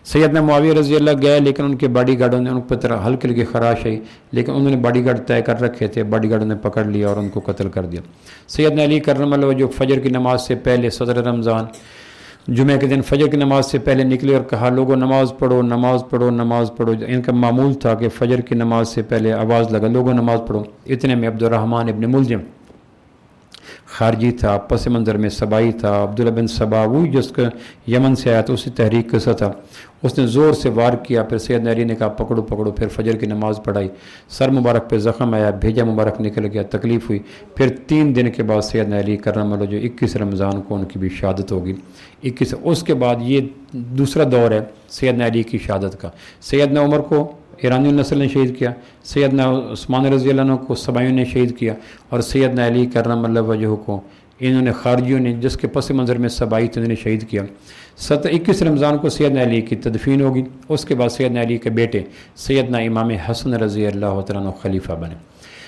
سیدنا معاویہ رضی اللہ گئے، لیکن ان کے باڈی گارڈوں نے ان پر طرح ہلکی ہلکی خراش آئی، لیکن انہوں نے باڈی گارڈ طے کر رکھے تھے، باڈی گارڈوں نے پکڑ لیا اور ان کو قتل کر دیا. سیدنا علی کرم اللہ جو فجر کی نماز سے پہلے 17 رمضان جمعہ کے دن فجر کی نماز سے پہلے نکلے اور کہا لوگوں نماز پڑھو، نماز پڑھو، نماز پڑھو. ان کا معمول تھا کہ فجر کی نماز سے پہلے آواز لگا لوگوں نماز پڑھو. اتنے میں عبد الرحمن ابن ملجم خارجی تھا، پس منظر میں سبائی تھا، عبداللہ بن سبا وہی جس کا یمن سے آیا تھا، اسی تحریک قصہ تھا، اس نے زور سے وار کیا، پھر سیدنا علی نے کہا پکڑو پکڑو، پھر فجر کی نماز پڑھائی، سر مبارک پہ زخم آیا، بھیجا مبارک نکل گیا، تکلیف ہوئی، پھر 3 دن کے بعد سیدنا علی کرم اللہ جو 21 رمضان کو ان کی بھی شہادت ہوگی 21۔ اس کے بعد یہ دوسرا دور ہے سیدنا علی کی شہادت کا۔ سیدنا عمر کو ایرانی النسل نے شہید کیا، سیدنا عثمان رضی اللہ عنہ کو سبائیوں نے شہید کیا، اور سیدنا علی کرم اللہ وجہہ کو انہوں نے خارجیوں نے جس کے پس منظر میں سبائی تھے انہوں نے شہید کیا۔ 21 رمضان کو سیدنا علی کی تدفین ہوگی۔ اس کے بعد سیدنا علی کے بیٹے سیدنا امام حسن رضی اللہ تعالیٰ عنہ خلیفہ بنے۔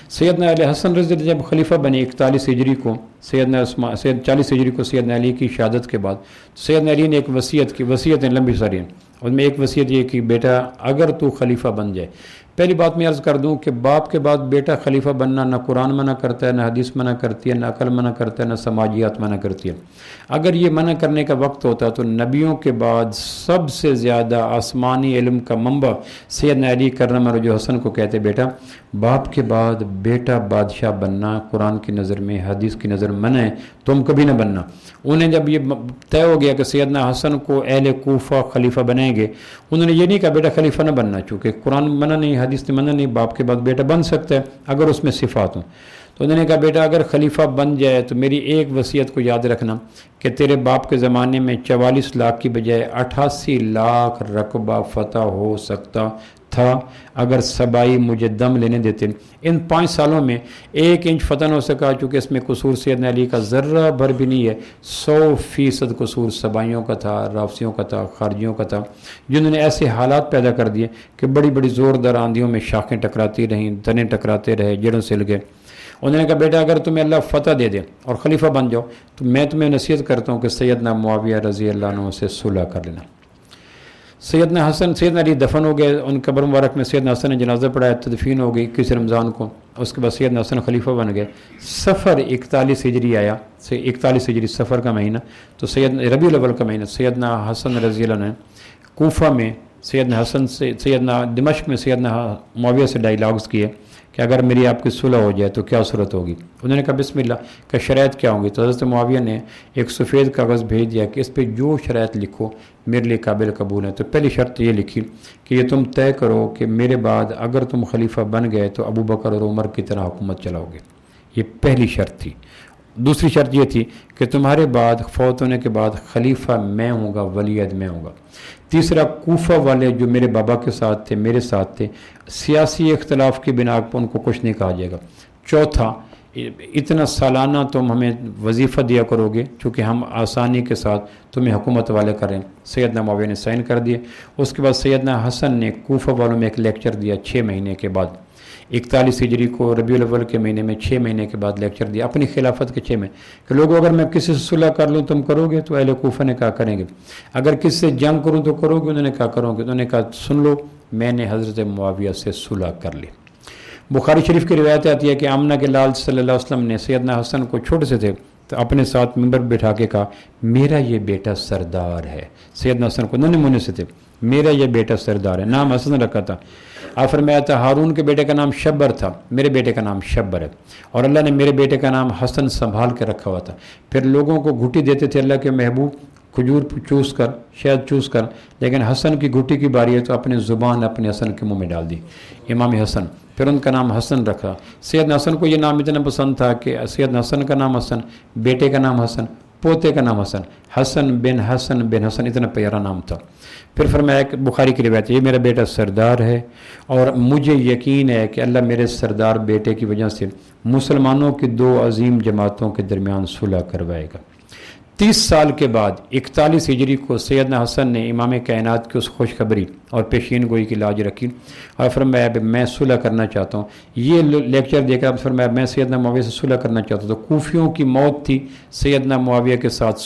سیدنا علی حسن رضی اللہ جب خلیفہ بنے 41 ہجری کو، 40 ہجری کو سیدنا علی کی شہادت کے بعد سیدنا علی نے ایک وصیت کی، وصیتیں لمبی ساری ہیں، ان میں ایک وصیت یہ کہ بیٹا اگر تو خلیفہ بن جائے، پہلی بات میں عرض کر دوں کہ باپ کے بعد بیٹا خلیفہ بننا نہ قرآن منع کرتا ہے، نہ حدیث منع کرتی ہے، نہ عقل منع کرتا ہے، نہ سماجیات منع کرتی ہے۔ اگر یہ منع کرنے کا وقت ہوتا تو نبیوں کے بعد سب سے زیادہ آسمانی علم کا منبع سیدنا علی کرم اللہ وجہہ حسن کو کہتے بیٹا باپ کے بعد بیٹا بادشاہ بننا قرآن کی نظر میں، حدیث کی نظر منع ہے، تم کبھی نہ بننا۔ انہیں جب یہ طے ہو گیا کہ سیدنا حسن کو اہل کوفہ خلیفہ بنائیں گے، انہوں نے یہ نہیں کہا بیٹا خلیفہ نہ بننا، چونکہ قرآن منع نہیں، حدیث نے منع نہیں، باپ کے بعد بیٹا بن سکتا ہے اگر اس میں صفات ہوں۔ تو انہوں نے کہا بیٹا اگر خلیفہ بن جائے تو میری ایک وصیت کو یاد رکھنا کہ تیرے باپ کے زمانے میں 44 لاکھ کی بجائے 88 لاکھ رقبہ فتح ہو سکتا تھا اگر سبائی مجھے دم لینے دیتے۔ ان 5 سالوں میں 1 انچ فتح نہ ہو سکا، چونکہ اس میں قصور سیدنا علی کا ذرہ بھر بھی نہیں ہے، 100% قصور سبائیوں کا تھا، رافضیوں کا تھا، خارجیوں کا تھا، جنہوں نے ایسے حالات پیدا کر دیے کہ بڑی بڑی زوردار آندھیوں میں شاخیں ٹکراتی رہیں، تنے ٹکراتے رہے، جڑوں سل گئے۔ انہوں نے کہا بیٹا اگر تمہیں اللہ فتح دے دے اور خلیفہ بن جاؤ تو میں تمہیں نصیحت کرتا ہوں کہ سیدنا معاویہ رضی اللہ عنہ سے صلح کر لینا۔ سیدنا علی دفن ہو گئے، ان قبر مبارک میں سیدنا حسن نے جنازہ پڑھایا، تدفین ہو گئی 21 رمضان کو۔ اس کے بعد سیدنا حسن خلیفہ بن گئے۔ سفر 41 ہجری آیا، 41 ہجری سفر کا مہینہ، تو ربیع الاول کا مہینہ سیدنا حسن رضی اللہ عنہ نے کوفہ میں سیدنا دمشق میں سیدنا معاویہ سے ڈائیلاگز کیے کہ اگر میری آپ کی صلح ہو جائے تو کیا صورت ہوگی۔ انہوں نے کہا بسم اللہ، کہ شرائط کیا ہوں گی؟ تو حضرت معاویہ نے ایک سفید کاغذ بھیج دیا کہ اس پہ جو شرائط لکھو میرے لیے قابل قبول ہے۔ تو پہلی شرط یہ لکھی کہ یہ تم طے کرو کہ میرے بعد اگر تم خلیفہ بن گئے تو ابو بکر اور عمر کی طرح حکومت چلاؤ گے، یہ پہلی شرط تھی۔ دوسری شرط یہ تھی کہ تمہارے بعد فوت ہونے کے بعد خلیفہ میں ہوں گا، ولی عہد میں ہوں گا۔ تیسرا کوفہ والے جو میرے بابا کے ساتھ تھے، میرے ساتھ تھے، سیاسی اختلاف کی بنا پر ان کو کچھ نہیں کہا جائے گا۔ چوتھا، اتنا سالانہ تم ہمیں وظیفہ دیا کرو گے چونکہ ہم آسانی کے ساتھ تمہیں حکومت والے کریں۔ سیدنا معاویہ نے سائن کر دیے۔ اس کے بعد سیدنا حسن نے کوفہ والوں میں ایک لیکچر دیا 6 مہینے کے بعد، 41 ہجری کو ربیع الاول کے مہینے میں 6 مہینے کے بعد لیکچر دیا اپنی خلافت کے 6 میں کہ لوگوں اگر میں کسی سے صلح کر لوں تم کرو گے؟ تو اہل کوفہ نے کہا کریں گے۔ اگر کسی سے جنگ کروں تو کرو گے؟ انہوں نے کہا کرو گے۔ انہوں نے کہا سن لو، میں نے حضرت معاویہ سے صلح کر لی۔ بخاری شریف کی روایت آتی ہے کہ آمنہ کے لال صلی اللہ علیہ وسلم نے سیدنا حسن کو چھوٹے سے تھے تو اپنے ساتھ ممبر بٹھا کے کہا میرا یہ بیٹا سردار ہے۔ سیدنا حسن کو ننھے منھے سے تھے، میرا یہ بیٹا سردار ہے، نام حسن رکھا تھا۔ آپ فرمایا تھا ہارون کے بیٹے کا نام شبر تھا، میرے بیٹے کا نام شبر ہے، اور اللہ نے میرے بیٹے کا نام حسن سنبھال کے رکھا ہوا تھا۔ پھر لوگوں کو گھٹی دیتے تھے اللہ کے محبوب، کھجور چوس کر، شہد چوس کر، لیکن حسن کی گھٹی کی باری ہے تو اپنے زبان اپنے حسن کے منہ میں ڈال دی، امام حسن۔ پھر ان کا نام حسن رکھا۔ سیدنا حسن کو یہ نام اتنا پسند تھا کہ سیدنا حسن کا نام حسن، بیٹے کا نام حسن، پوتے کا نام حسن، حسن بن حسن بن حسن، اتنا پیارا نام تھا۔ پھر فرمایا کہ بخاری کی روایت یہ میرا بیٹا سردار ہے اور مجھے یقین ہے کہ اللہ میرے سردار بیٹے کی وجہ سے مسلمانوں کی 2 عظیم جماعتوں کے درمیان صلح کروائے گا۔ 30 سال کے بعد 41 ہجری کو سیدنا حسن نے امام کائنات کی اس خوشخبری اور پیشین گوئی کی لاج رکھی اور فرمایا میں صلح کرنا چاہتا ہوں۔ یہ لیکچر دے کر فرمایا میں سیدنا معاویہ سے صلح کرنا چاہتا ہوں۔ تو کوفیوں کی موت تھی سیدنا معاویہ کے ساتھ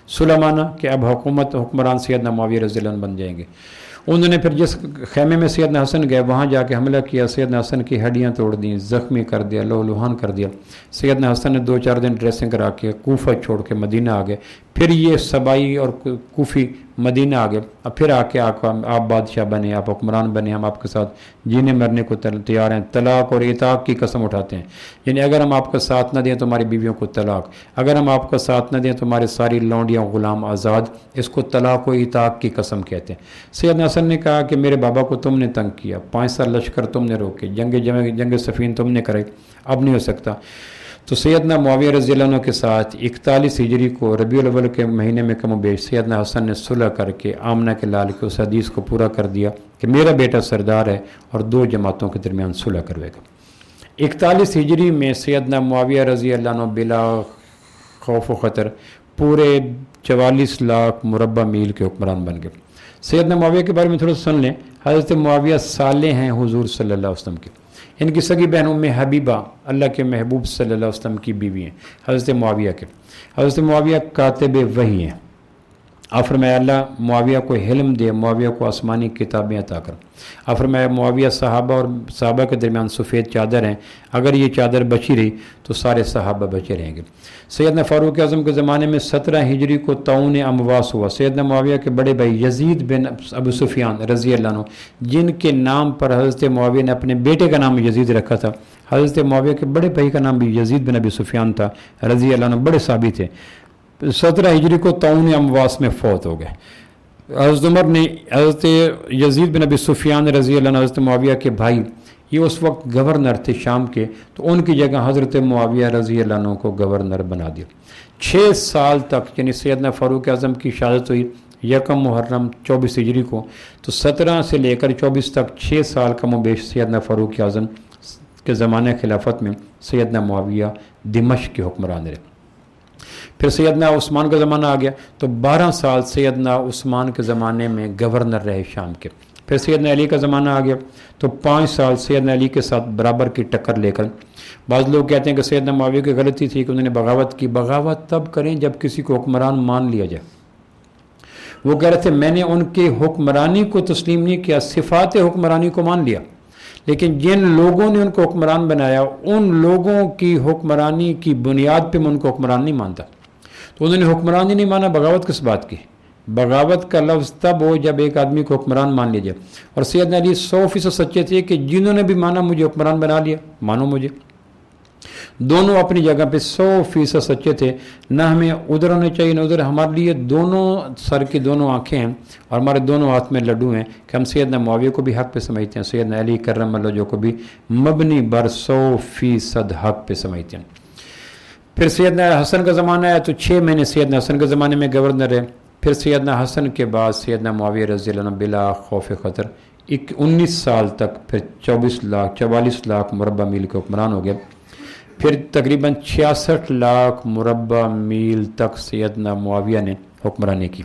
صلح مانا کہ اب حکمران سیدنا معاویہ رضی اللہ عنہ بن جائیں گے۔ انہوں نے پھر جس خیمے میں سیدنا حسن گئے وہاں جا کے حملہ کیا، سیدنا حسن کی ہڈیاں توڑ دیں، زخمی کر دیا، لہو لہان کر دیا۔ سیدنا حسن نے 4 دن ڈریسنگ کرا کے کوفہ چھوڑ کے مدینہ آ گئے۔ پھر یہ سبائی اور کوفی مدینہ آ گئے، اب پھر آ کے آپ بادشاہ بنے، آپ حکمران بنے، ہم آپ کے ساتھ جینے مرنے کو تیار ہیں، طلاق اور اطاق کی قسم اٹھاتے ہیں۔ یعنی اگر ہم آپ کا ساتھ نہ دیں تو ہماری بیویوں کو طلاق، اگر ہم آپ کا ساتھ نہ دیں تو ہمارے ساری لونڈیاں غلام آزاد، اس کو طلاق و اطاق کی قسم کہتے ہیں۔ سیدنا حسن نے کہا کہ میرے بابا کو تم نے تنگ کیا، 5 سال لشکر تم نے روکے، جنگ صفین تم نے کرائی، اب نہیں ہو سکتا۔ تو سیدنا معاویہ رضی اللہ عنہ کے ساتھ 41 ہجری کو ربیع الاول کے مہینے میں کم و بیش سیدنا حسن نے صلح کر کے آمنہ کے لال کے اس حدیث کو پورا کر دیا کہ میرا بیٹا سردار ہے اور 2 جماعتوں کے درمیان صلح کروے گا۔ 41 ہجری میں سیدنا معاویہ رضی اللہ عنہ بلا خوف و خطر پورے 44 لاکھ مربع میل کے حکمران بن گئے۔ سیدنا معاویہ کے بارے میں تھوڑا سن لیں۔ حضرت معاویہ صالح ہیں حضور صلی اللہ علیہ وسلم کے، ان کی سگی بہن ام حبیبہ اللہ کے محبوب صلی اللہ علیہ وسلم کی بیوی ہیں حضرت معاویہ کے۔ حضرت معاویہ کاتب وحی ہیں۔ آپ فرمایا اللہ معاویہ کو حلم دے، معاویہ کو آسمانی کتابیں عطا کر۔ آپ فرمایا معاویہ صحابہ اور صحابہ کے درمیان سفید چادر ہیں، اگر یہ چادر بچی رہی تو سارے صحابہ بچے رہیں گے۔ سیدنا فاروق اعظم کے زمانے میں 17 ہجری کو طاعون امواس ہوا۔ سیدنا معاویہ کے بڑے بھائی یزید بن ابو سفیان رضی اللہ عنہ، جن کے نام پر حضرت معاویہ نے اپنے بیٹے کا نام یزید رکھا تھا، حضرت معاویہ کے بڑے بھائی کا نام بھی یزید بن ابی سفیان تھا رضی اللہ عنہ، بڑے صحابی تھے۔ 17 ہجری کو طاعون امواس میں فوت ہو گئے۔ حضرت عمر نے حضرت یزید بن ابی سفیان رضی اللہ عنہ حضرت معاویہ کے بھائی، یہ اس وقت گورنر تھے شام کے، تو ان کی جگہ حضرت معاویہ رضی اللہ عنہ کو گورنر بنا دیا۔ 6 سال تک، یعنی سیدنا فاروق اعظم کی شہادت ہوئی 1 محرم 24 ہجری کو، تو 17 سے لے کر 24 تک 6 سال کم و بیش سیدنا فاروق اعظم کے زمانہ خلافت میں سیدنا معاویہ دمشق کے حکمران رہے۔ پھر سیدنا عثمان کا زمانہ آ گیا تو 12 سال سیدنا عثمان کے زمانے میں گورنر رہے شام کے۔ پھر سیدنا علی کا زمانہ آ گیا تو 5 سال سیدنا علی کے ساتھ برابر کی ٹکر لے کر، بعض لوگ کہتے ہیں کہ سیدنا معاویہ کی غلطی تھی کہ انہوں نے بغاوت کی۔ بغاوت تب کریں جب کسی کو حکمران مان لیا جائے۔ وہ کہہ رہے تھے میں نے ان کے حکمرانی کو تسلیم نہیں کیا، صفات حکمرانی کو مان لیا، لیکن جن لوگوں نے ان کو حکمران بنایا ان لوگوں کی حکمرانی کی بنیاد پہ میں ان کو حکمران نہیں مانتا۔ تو انہوں نے حکمران ہی نہیں مانا، بغاوت کس بات کی؟ بغاوت کا لفظ تب ہو جب ایک آدمی کو حکمران مان لیا جائے۔ اور سیدنا علی 100% سچے تھے کہ جنہوں نے بھی مانا مجھے حکمران بنا لیا، مانو مجھے۔ دونوں اپنی جگہ پہ 100% سچے تھے، نہ ہمیں ادھر ہونے چاہیے نہ ادھر۔ ہمارے لیے دونوں سر کی دونوں آنکھیں ہیں اور ہمارے دونوں ہاتھ میں لڈو ہیں کہ ہم سیدنا معاویہ کو بھی حق پہ سمجھتے ہیں، سیدنا علی کرم اللہ جو کو بھی مبنی بر 100% حق پہ سمجھتے ہیں۔ پھر سیدنا حسن کا زمانہ آیا تو 6 مہینے سیدنا حسن کے زمانے میں گورنر رہے۔ پھر سیدنا حسن کے بعد سیدنا معاویہ رضی اللہ عنہ بلا خوف خطر 19 سال تک، پھر 44 لاکھ مربع میل کے حکمران ہو گئے۔ پھر تقریباً 66 لاکھ مربع میل تک سیدنا معاویہ نے حکمرانی کی۔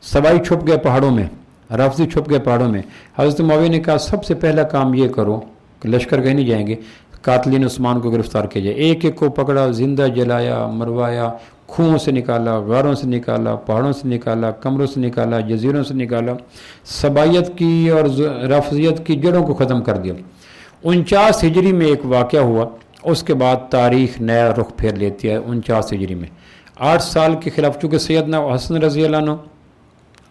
سبائی چھپ گئے پہاڑوں میں، رافضی چھپ گئے پہاڑوں میں۔ حضرت معاویہ نے کہا سب سے پہلا کام یہ کرو کہ لشکر کہیں نہیں جائیں گے، قاتلین عثمان کو گرفتار کیا جائے۔ ایک ایک کو پکڑا، زندہ جلایا، مروایا، کنوؤں سے نکالا، غاروں سے نکالا، پہاڑوں سے نکالا، کمروں سے نکالا، جزیروں سے نکالا، سبائیت کی اور رافضیت کی جڑوں کو ختم کر دیا۔ 49 ہجری میں ایک واقعہ ہوا، اس کے بعد تاریخ نیا رخ پھیر لیتی ہے۔ 49 ہجری میں 8 سال کے خلاف، چونکہ سیدنا حسن رضی اللہ عنہ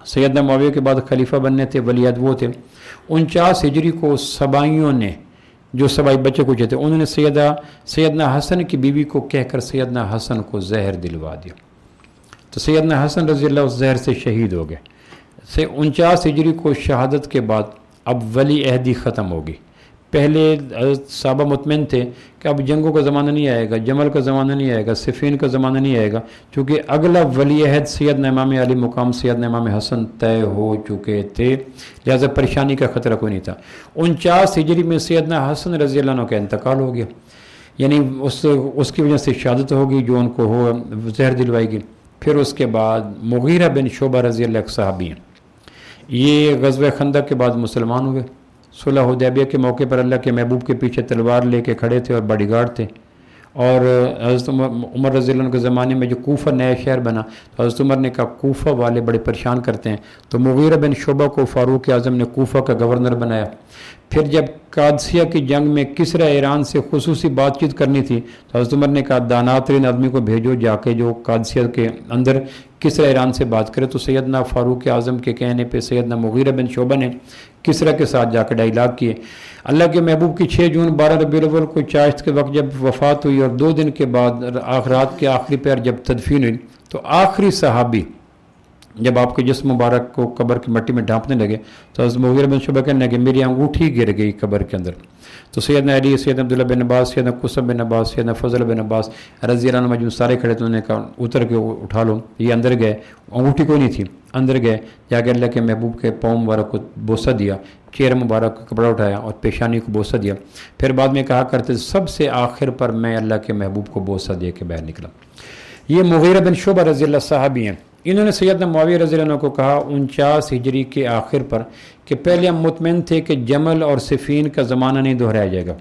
سیدنا معاویہ کے بعد خلیفہ بننے تھے، ولی عہد وہ تھے۔ 49 ہجری کو سبائیوں نے، جو سبائی بچے کچھ تھے، انہوں نے سیدنا حسن کی بیوی کو کہہ کر سیدنا حسن کو زہر دلوا دیا، تو سیدنا حسن رضی اللہ اس زہر سے شہید ہو گئے۔ 49 ہجری کو شہادت کے بعد اب ولی عہدی ختم ہوگی۔ پہلے صحابہ مطمئن تھے کہ اب جنگوں کا زمانہ نہیں آئے گا، جمل کا زمانہ نہیں آئے گا، صفین کا زمانہ نہیں آئے گا، چونکہ اگلا ولی عہد سیدنا امام علی مقام سیدنا امام حسن طے ہو چکے تھے، لہذا پریشانی کا خطرہ کوئی نہیں تھا۔ 49 ہجری میں سیدنا حسن رضی اللہ عنہ کا انتقال ہو گیا، یعنی اس کی وجہ سے شہادت ہوگی جو ان کو ہو زہر دلوائی گی۔ پھر اس کے بعد مغیرہ بن شعبہ رضی اللہ عنہ صحابی ہیں، یہ غزوہ خندق کے بعد مسلمان ہوئے۔ صلح حدیبیہ کے موقع پر اللہ کے محبوب کے پیچھے تلوار لے کے کھڑے تھے اور باڈی گارڈ تھے، اور حضرت عمر رضی اللہ عنہ کے زمانے میں جو کوفہ نیا شہر بنا تو حضرت عمر نے کہا کوفہ والے بڑے پریشان کرتے ہیں، تو مغیرہ بن شعبہ کو فاروق اعظم نے کوفہ کا گورنر بنایا۔ پھر جب قادسیہ کی جنگ میں کسرا ایران سے خصوصی بات چیت کرنی تھی تو حضرت عمر نے کہا دانا ترین آدمی کو بھیجو جا کے جو قادسیہ کے اندر کسرا ایران سے بات کرے۔ تو سیدنا فاروق اعظم کے کہنے پہ سیدنا مغیرہ بن شعبہ نے کسرا کے ساتھ جا کے ڈائیلاگ کیے۔ اللہ کے محبوب کی 6 جون 12 ربیع الاول کو چاشت کے وقت جب وفات ہوئی اور 2 دن کے بعد رات کے آخری پہر جب تدفین ہوئی تو آخری صحابی جب آپ کے جسم مبارک کو قبر کی مٹی میں ڈھانپنے لگے تو حضرت مغیرہ بن شعبہ کہنے لگے میری انگوٹھی گر گئی قبر کے اندر۔ تو سیدنا علی، سیدنا عبداللہ بن عباس، سیدنا قصب بن عباس، سیدنا فضل بن عباس رضی اللہ عنہ مجموع سارے کھڑے، تو انہوں نے کہا اتر کے اٹھا لو۔ یہ اندر گئے، انگوٹھی کوئی نہیں تھی، اندر گئے جا کے اللہ کے محبوب کے پاؤں مبارک کو بوسہ دیا، چہرہ مبارک کا کپڑا اٹھایا اور پیشانی کو بوسہ دیا۔ پھر بعد میں کہا کرتے سب سے آخر پر میں اللہ کے محبوب کو بوسہ دے کے باہر نکلا۔ یہ مغیرہ بن شعبہ رضی اللہ صحابی ہیں۔ انہوں نے سیدنا معاویہ رضی اللہ عنہ کو کہا 49 ہجری کے آخر پر کہ پہلے ہم مطمئن تھے کہ جمل اور صفین کا زمانہ نہیں دہرایا جائے گا،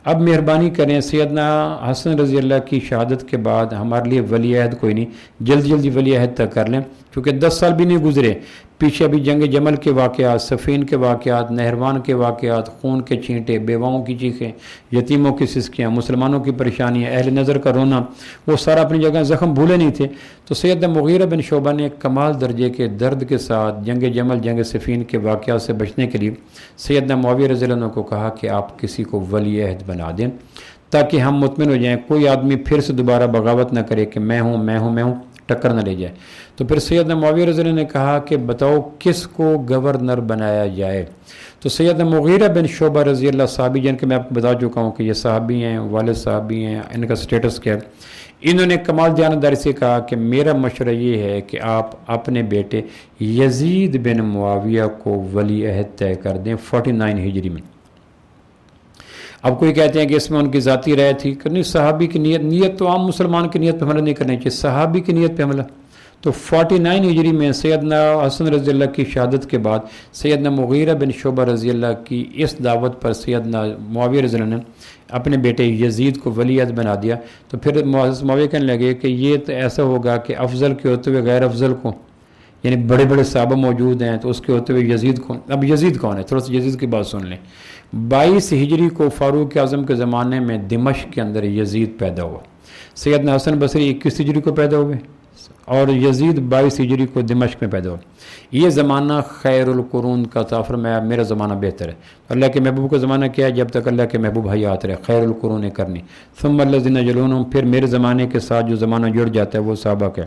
اب مہربانی کریں سیدنا حسن رضی اللہ کی شہادت کے بعد ہمارے لیے ولی عہد کوئی نہیں، جلدی جلدی ولی عہد تک کر لیں، کیونکہ 10 سال بھی نہیں گزرے، پیچھے ابھی جنگ جمل کے واقعات، صفین کے واقعات، نہروان کے واقعات، خون کے چھینٹے، بیواؤں کی چیخیں، یتیموں کی سسکیاں، مسلمانوں کی پریشانیاں، اہل نظر کا رونا، وہ سارا اپنی جگہ زخم بھولے نہیں تھے۔ تو سیدنا مغیرہ بن شعبہ نے کمال درجے کے درد کے ساتھ جنگ جمل، جنگ صفین کے واقعات سے بچنے کے لیے سیدنا معاویہ رضی اللہ عنہ کو کہا کہ آپ کسی کو ولی عہد بنا دیں تاکہ ہم مطمئن ہو جائیں، کوئی آدمی پھر سے دوبارہ بغاوت نہ کرے کہ میں ہوں، ٹکر نہ لے جائے۔ تو پھر سیدنا معاویہ رضی اللہ عنہ نے کہا کہ بتاؤ کس کو گورنر بنایا جائے۔ تو سیدنا مغیرہ بن شعبہ رضی اللہ صحابی جن کے میں آپ کو بتا چکا ہوں کہ یہ صحابی ہیں، والد صحابی ہیں، ان کا سٹیٹس کیا ہے، انہوں نے کمال دیانتداری سے کہا کہ میرا مشورہ یہ ہے کہ آپ اپنے بیٹے یزید بن معاویہ کو ولی عہد طے کر دیں 49 ہجری میں۔ اب کوئی کہتے ہیں کہ اس میں ان کی ذاتی رائے تھی کہ نہیں، صحابی کی نیت تو عام مسلمان کی نیت پہ حملہ نہیں کرنا چاہیے، صحابی کی نیت پہ حملہ۔ تو 49 ہجری میں سیدنا حسن رضی اللہ کی شہادت کے بعد سیدنا مغیرہ بن شعبہ رضی اللہ کی اس دعوت پر سیدنا معاویہ رضی اللہ نے اپنے بیٹے یزید کو ولی عہد بنا دیا۔ تو پھر معاویہ کہنے لگے کہ یہ تو ایسا ہوگا کہ افضل کے ہوتے ہوئے غیر افضل کو، یعنی بڑے بڑے صحابہ موجود ہیں تو اس کے ہوتے ہوئے یزید کو، اب یزید کون ہے، تھوڑا سا یزید کی بات سن لیں۔ 22 ہجری کو فاروق اعظم کے زمانے میں دمشق کے اندر یزید پیدا ہوا۔ سیدنا حسن بصری 21 ہجری کو پیدا ہوئے اور یزید 22 ہجری کو دمشق میں پیدا ہوا۔ یہ زمانہ خیر القرون کا تھا، فرمایا میرا زمانہ بہتر ہے۔ اللہ کے محبوب کا زمانہ کیا ہے؟ جب تک اللہ کے محبوب حیات رہے، خیر القرون کرنی، ثم الذین یلونہم، پھر میرے زمانے کے ساتھ جو زمانہ جڑ جاتا ہے وہ صحابہ کا۔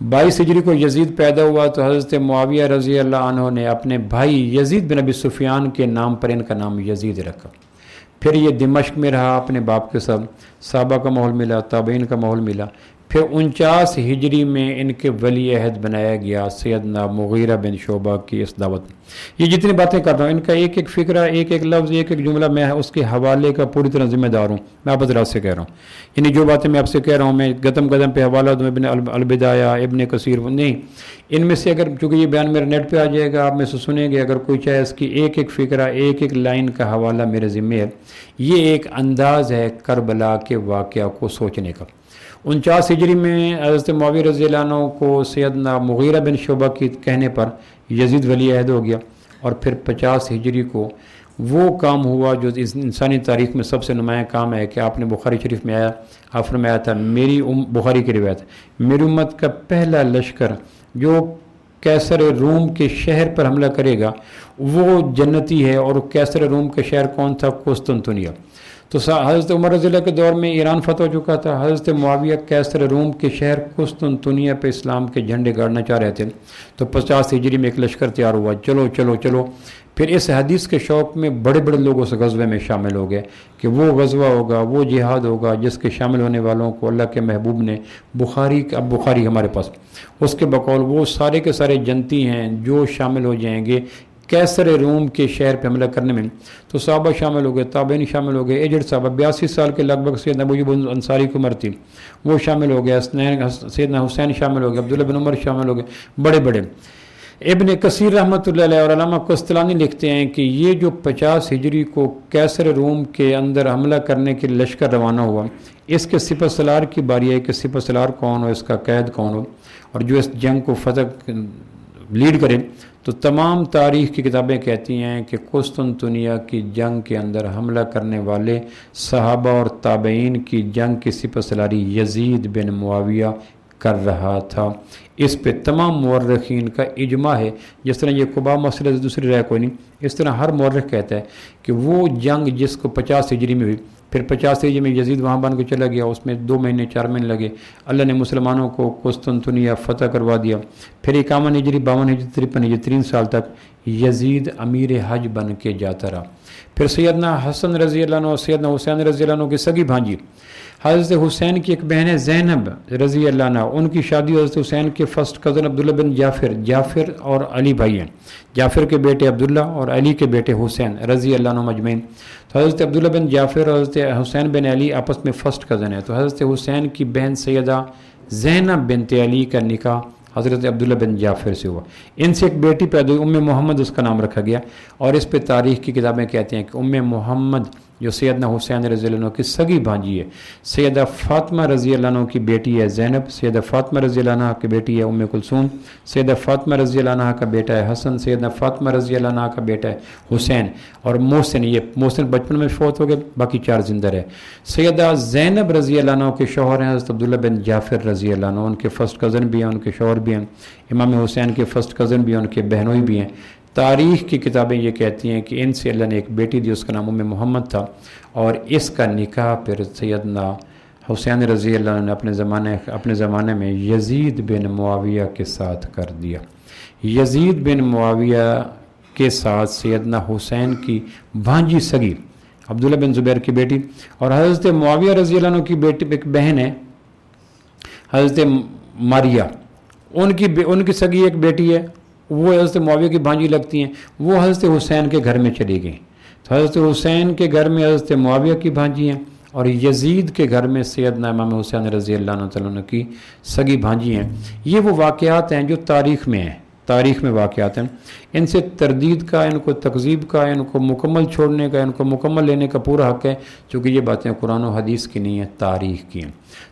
22 ہجری کو یزید پیدا ہوا تو حضرت معاویہ رضی اللہ عنہ نے اپنے بھائی یزید بن ابی سفیان کے نام پر ان کا نام یزید رکھا۔ پھر یہ دمشق میں رہا اپنے باپ کے ساتھ، صحابہ کا ماحول ملا، تابعین کا ماحول ملا۔ پھر 49 ہجری میں ان کے ولی عہد بنایا گیا سیدنا مغیرہ بن شعبہ کی اس دعوت میں۔ یہ جتنی باتیں کر رہا ہوں ان کا ایک ایک فکرہ، ایک ایک لفظ، ایک ایک جملہ میں اس کے حوالے کا پوری طرح ذمہ دار ہوں، میں آپ حضرات سے کہہ رہا ہوں۔ یعنی جو باتیں میں آپ سے کہہ رہا ہوں میں قدم قدم پہ حوالہ دوں، ابن البدایہ، ابن کثیر، نہیں، ان میں سے اگر چونکہ یہ بیان میرے نیٹ پہ آ جائے گا، آپ میں سے سنیں گے، اگر کوئی چاہے اس کی ایک ایک فکرہ، ایک ایک لائن کا حوالہ میرے ذمہ ہے۔ یہ ایک انداز ہے کربلا کے واقعہ کو سوچنے کا۔ 49 ہجری میں حضرت معاویہ رضی اللہ عنہ کو سیدنا مغیرہ بن شعبہ کی کہنے پر یزید ولی عہد ہو گیا، اور پھر 50 ہجری کو وہ کام ہوا جو انسانی تاریخ میں سب سے نمایاں کام ہے کہ آپ نے بخاری شریف میں آیا، آپ فرمایا تھا میری بخاری کی روایت، میری امت کا پہلا لشکر جو کیسر روم کے شہر پر حملہ کرے گا وہ جنتی ہے، اور کیسر روم کا شہر کون تھا؟ قسطنطنیہ۔ تو حضرت عمر رضی اللہ کے دور میں ایران فتح ہو چکا تھا، حضرت معاویہ کیسر روم کے شہر قسطنطنیہ پہ اسلام کے جھنڈے گاڑنا چاہ رہے تھے۔ تو 50 ہجری میں ایک لشکر تیار ہوا، چلو چلو چلو۔ پھر اس حدیث کے شوق میں بڑے بڑے لوگوں سے غزوے میں شامل ہو گئے کہ وہ غزوہ ہوگا، وہ جہاد ہوگا جس کے شامل ہونے والوں کو اللہ کے محبوب نے اب بخاری ہمارے پاس، اس کے بقول وہ سارے کے سارے جنتی ہیں جو شامل ہو جائیں گے کیسر روم کے شہر پہ حملہ کرنے میں۔ تو صحابہ شامل ہو گئے، تابعین شامل ہو گئے، ایجڈ صحابہ 82 سال کے لگ بھگ سیدنا ابو ایوب انصاری کی عمر تھی، وہ شامل ہو گیا، سیدنا حسین شامل ہو گئے، عبداللہ بن عمر شامل ہو گئے، بڑے بڑے ابن کثیر رحمۃ اللہ علیہ اور علامہ قسطلانی لکھتے ہیں کہ یہ جو 50 ہجری کو کیسر روم کے اندر حملہ کرنے کے لشکر روانہ ہوا، اس کے سپہ سالار کی باری ہے کہ سپہ سالار کون ہو، اس کا قائد کون ہو، اور جو اس جنگ کو فتح لیڈ کرے. تو تمام تاریخ کی کتابیں کہتی ہیں کہ قسطنطنیہ کی جنگ کے اندر حملہ کرنے والے صحابہ اور تابعین کی جنگ کی سپہ سالاری یزید بن معاویہ کر رہا تھا. اس پہ تمام مورخین کا اجماع ہے. جس طرح یہ قباء مسئلہ سے دوسری رائے کوئی نہیں، اس طرح ہر مورخ کہتا ہے کہ وہ جنگ جس کو 50 ہجری میں ہوئی، پھر 50 ہجری میں یزید وہاں بن کے چلا گیا، اس میں 2 مہینے 4 مہینے لگے، اللہ نے مسلمانوں کو قسطنطنیہ فتح کروا دیا. پھر 51 ہجری 52 ہجری 53 ہجری 3 سال تک یزید امیر حج بن کے جاتا رہا. پھر سیدنا حسن رضی اللہ عنہ اور سیدنا حسین رضی اللہ عنہ کی سگی بھانجی حضرت حسین کی ایک بہن ہے زینب رضی اللہ عنہ، ان کی شادی حضرت حسین کے فرسٹ کزن عبداللہ بن جعفر اور علی بھائی ہیں. جعفر کے بیٹے عبداللہ اور علی کے بیٹے حسین رضی اللہ عنہ مجمعین. تو حضرت عبداللہ بن جعفر اور حضرت حسین بن علی آپس میں فرسٹ کزن ہیں. تو حضرت حسین کی بہن سیدہ زینب بنت علی کا نکاح حضرت عبداللہ بن جعفر سے ہوا. ان سے ایک بیٹی پیدا ہوئی، ام محمد اس کا نام رکھا گیا. اور اس پہ تاریخ کی کتابیں کہتے ہیں کہ ام محمد جو سیدنا حسین رضی اللہ عنہ کی سگی بھانجی ہے، سیدہ فاطمہ رضی اللہ عنہ کی بیٹی ہے زینب، سیدہ فاطمہ رضی اللہ عنہ کی بیٹی ہے ام کلثوم، سیدہ فاطمہ رضی اللہ عنہ کا بیٹا ہے حسن، سیدہ فاطمہ رضی اللہ عنہ کا بیٹا ہے حسین، اور محسن. یہ محسن بچپن میں فوت ہو گئے، باقی 4 زندہ رہے. سیدہ زینب رضی اللہ عنہ کے شوہر ہیں حضرت عبداللہ بن جعفر رضی اللہ عنہ، ان کے فرسٹ کزن بھی ہیں، ان کے شوہر بھی ہیں. امام حسین کے فرسٹ کزن بھی ہیں، ان کے بہنوئی بھی ہیں. تاریخ کی کتابیں یہ کہتی ہیں کہ ان سے اللہ نے ایک بیٹی دی، اس کا نام ام محمد تھا، اور اس کا نکاح پھر سیدنا حسین رضی اللہ عنہ نے اپنے زمانے میں یزید بن معاویہ کے ساتھ کر دیا. یزید بن معاویہ کے ساتھ سیدنا حسین کی بھانجی سگی عبداللہ بن زبیر کی بیٹی، اور حضرت معاویہ رضی اللہ عنہ کی بیٹی ایک بہن ہے حضرت ماریہ، ان کی سگی ایک بیٹی ہے، وہ حضرت معاویہ کی بھانجی لگتی ہیں. وہ حضرت حسین کے گھر میں چلی گئیں. تو حضرت حسین کے گھر میں حضرت معاویہ کی بھانجی ہیں، اور یزید کے گھر میں سیدنا امام حسین رضی اللہ عنہ کی سگی بھانجی ہیں. یہ وہ واقعات ہیں جو تاریخ میں ہیں، تاریخ میں واقعات ہیں. ان سے تردید کا، ان کو تکذیب کا، ان کو مکمل چھوڑنے کا، ان کو مکمل لینے کا پورا حق ہے، چونکہ یہ باتیں قرآن و حدیث کی نہیں ہیں، تاریخ کی ہیں.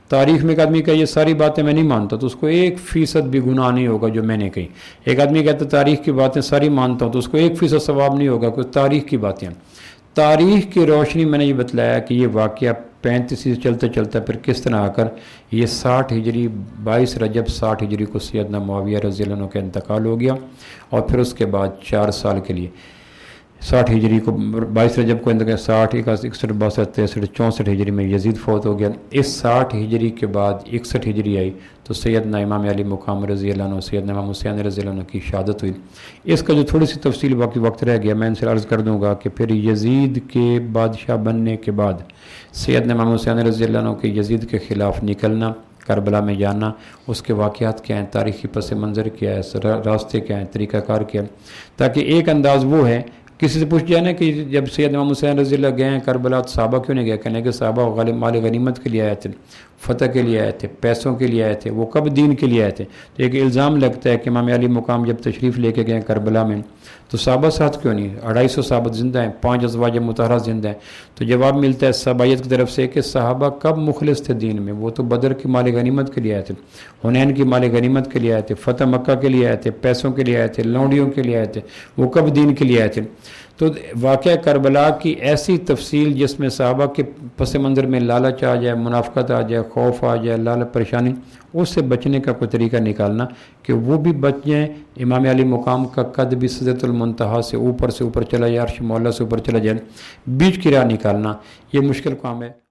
تاریخ میں ایک آدمی کا یہ ساری باتیں میں نہیں مانتا تو اس کو 1% بھی گناہ نہیں ہوگا جو میں نے کہی. ایک آدمی کہتا تاریخ کی باتیں ساری مانتا ہوں تو اس کو 1% ثواب نہیں ہوگا، کیونکہ تاریخ کی باتیں. تاریخ کی روشنی میں نے یہ بتلایا کہ یہ واقعہ 35 سے چلتا چلتا پھر کس طرح آ کر یہ 60 ہجری 22 رجب 60 ہجری کو سیدنا معاویہ رضی اللہ عنہ کا انتقال ہو گیا. اور پھر اس کے بعد 4 سال کے لیے 60 ہجری کو 22 رجب کو انتقال، 60 61 62 63 64 ہجری میں یزید فوت ہو گیا. اس 60 ہجری کے بعد 61 ہجری آئی تو سیدنا امام علی مقام رضی اللہ عنہ، سیدنا امام حسین رضی اللہ عنہ کی شہادت ہوئی. اس کا جو تھوڑی سی تفصیل باقی وقت رہ گیا میں ان سے عرض کر دوں گا کہ پھر یزید کے بادشاہ بننے کے بعد سیدنا امام حسین رضی اللہ عنہ کے یزید کے خلاف نکلنا، کربلا میں جانا، اس کے واقعات کیا ہیں، تاریخی پس منظر کیا ہے، راستے کیا ہیں، طریقہ کار کیا ہے، تاکہ ایک انداز وہ ہے. کسی سے پوچھ جائے نا کہ جب سیدنا امام حسین رضی اللہ گئے ہیں کربلا تو صحابہ کیوں نہیں گئے، کہنے کہ صحابہ مال غنیمت کے لیے آئے تھے، فتح کے لیے آئے تھے، پیسوں کے لیے آئے تھے، وہ کب دین کے لیے آئے تھے. تو ایک الزام لگتا ہے کہ امام علی مقام جب تشریف لے کے گئے کربلا میں تو صحابہ ساتھ کیوں نہیں، 250 صحابہ زندہ ہیں، 5 ازواج مطہرہ زندہ ہیں. تو جواب ملتا ہے صحابیت کی طرف سے کہ صحابہ کب مخلص تھے دین میں، وہ تو بدر کی مال غنیمت کے لیے آئے تھے، حنین کی مال غنیمت کے لیے آئے تھے، فتح مکہ کے لیے آئے تھے، پیسوں کے لیے آئے تھے، لونڈیوں کے لیے آئے تھے، وہ کب دین کے لیے آئے تھے. تو واقعہ کربلا کی ایسی تفصیل جس میں صحابہ کے پس منظر میں لالچ آ جائے، منافقت آ جائے، خوف آ جائے، لالچ پریشانی، اس سے بچنے کا کوئی طریقہ نکالنا کہ وہ بھی بچ جائیں، امام علی مقام کا قد بھی سدرۃ المنتہا سے اوپر چلا جائے، عرش مولا سے اوپر چلا جائے، بیچ کی راہ نکالنا یہ مشکل کام ہے.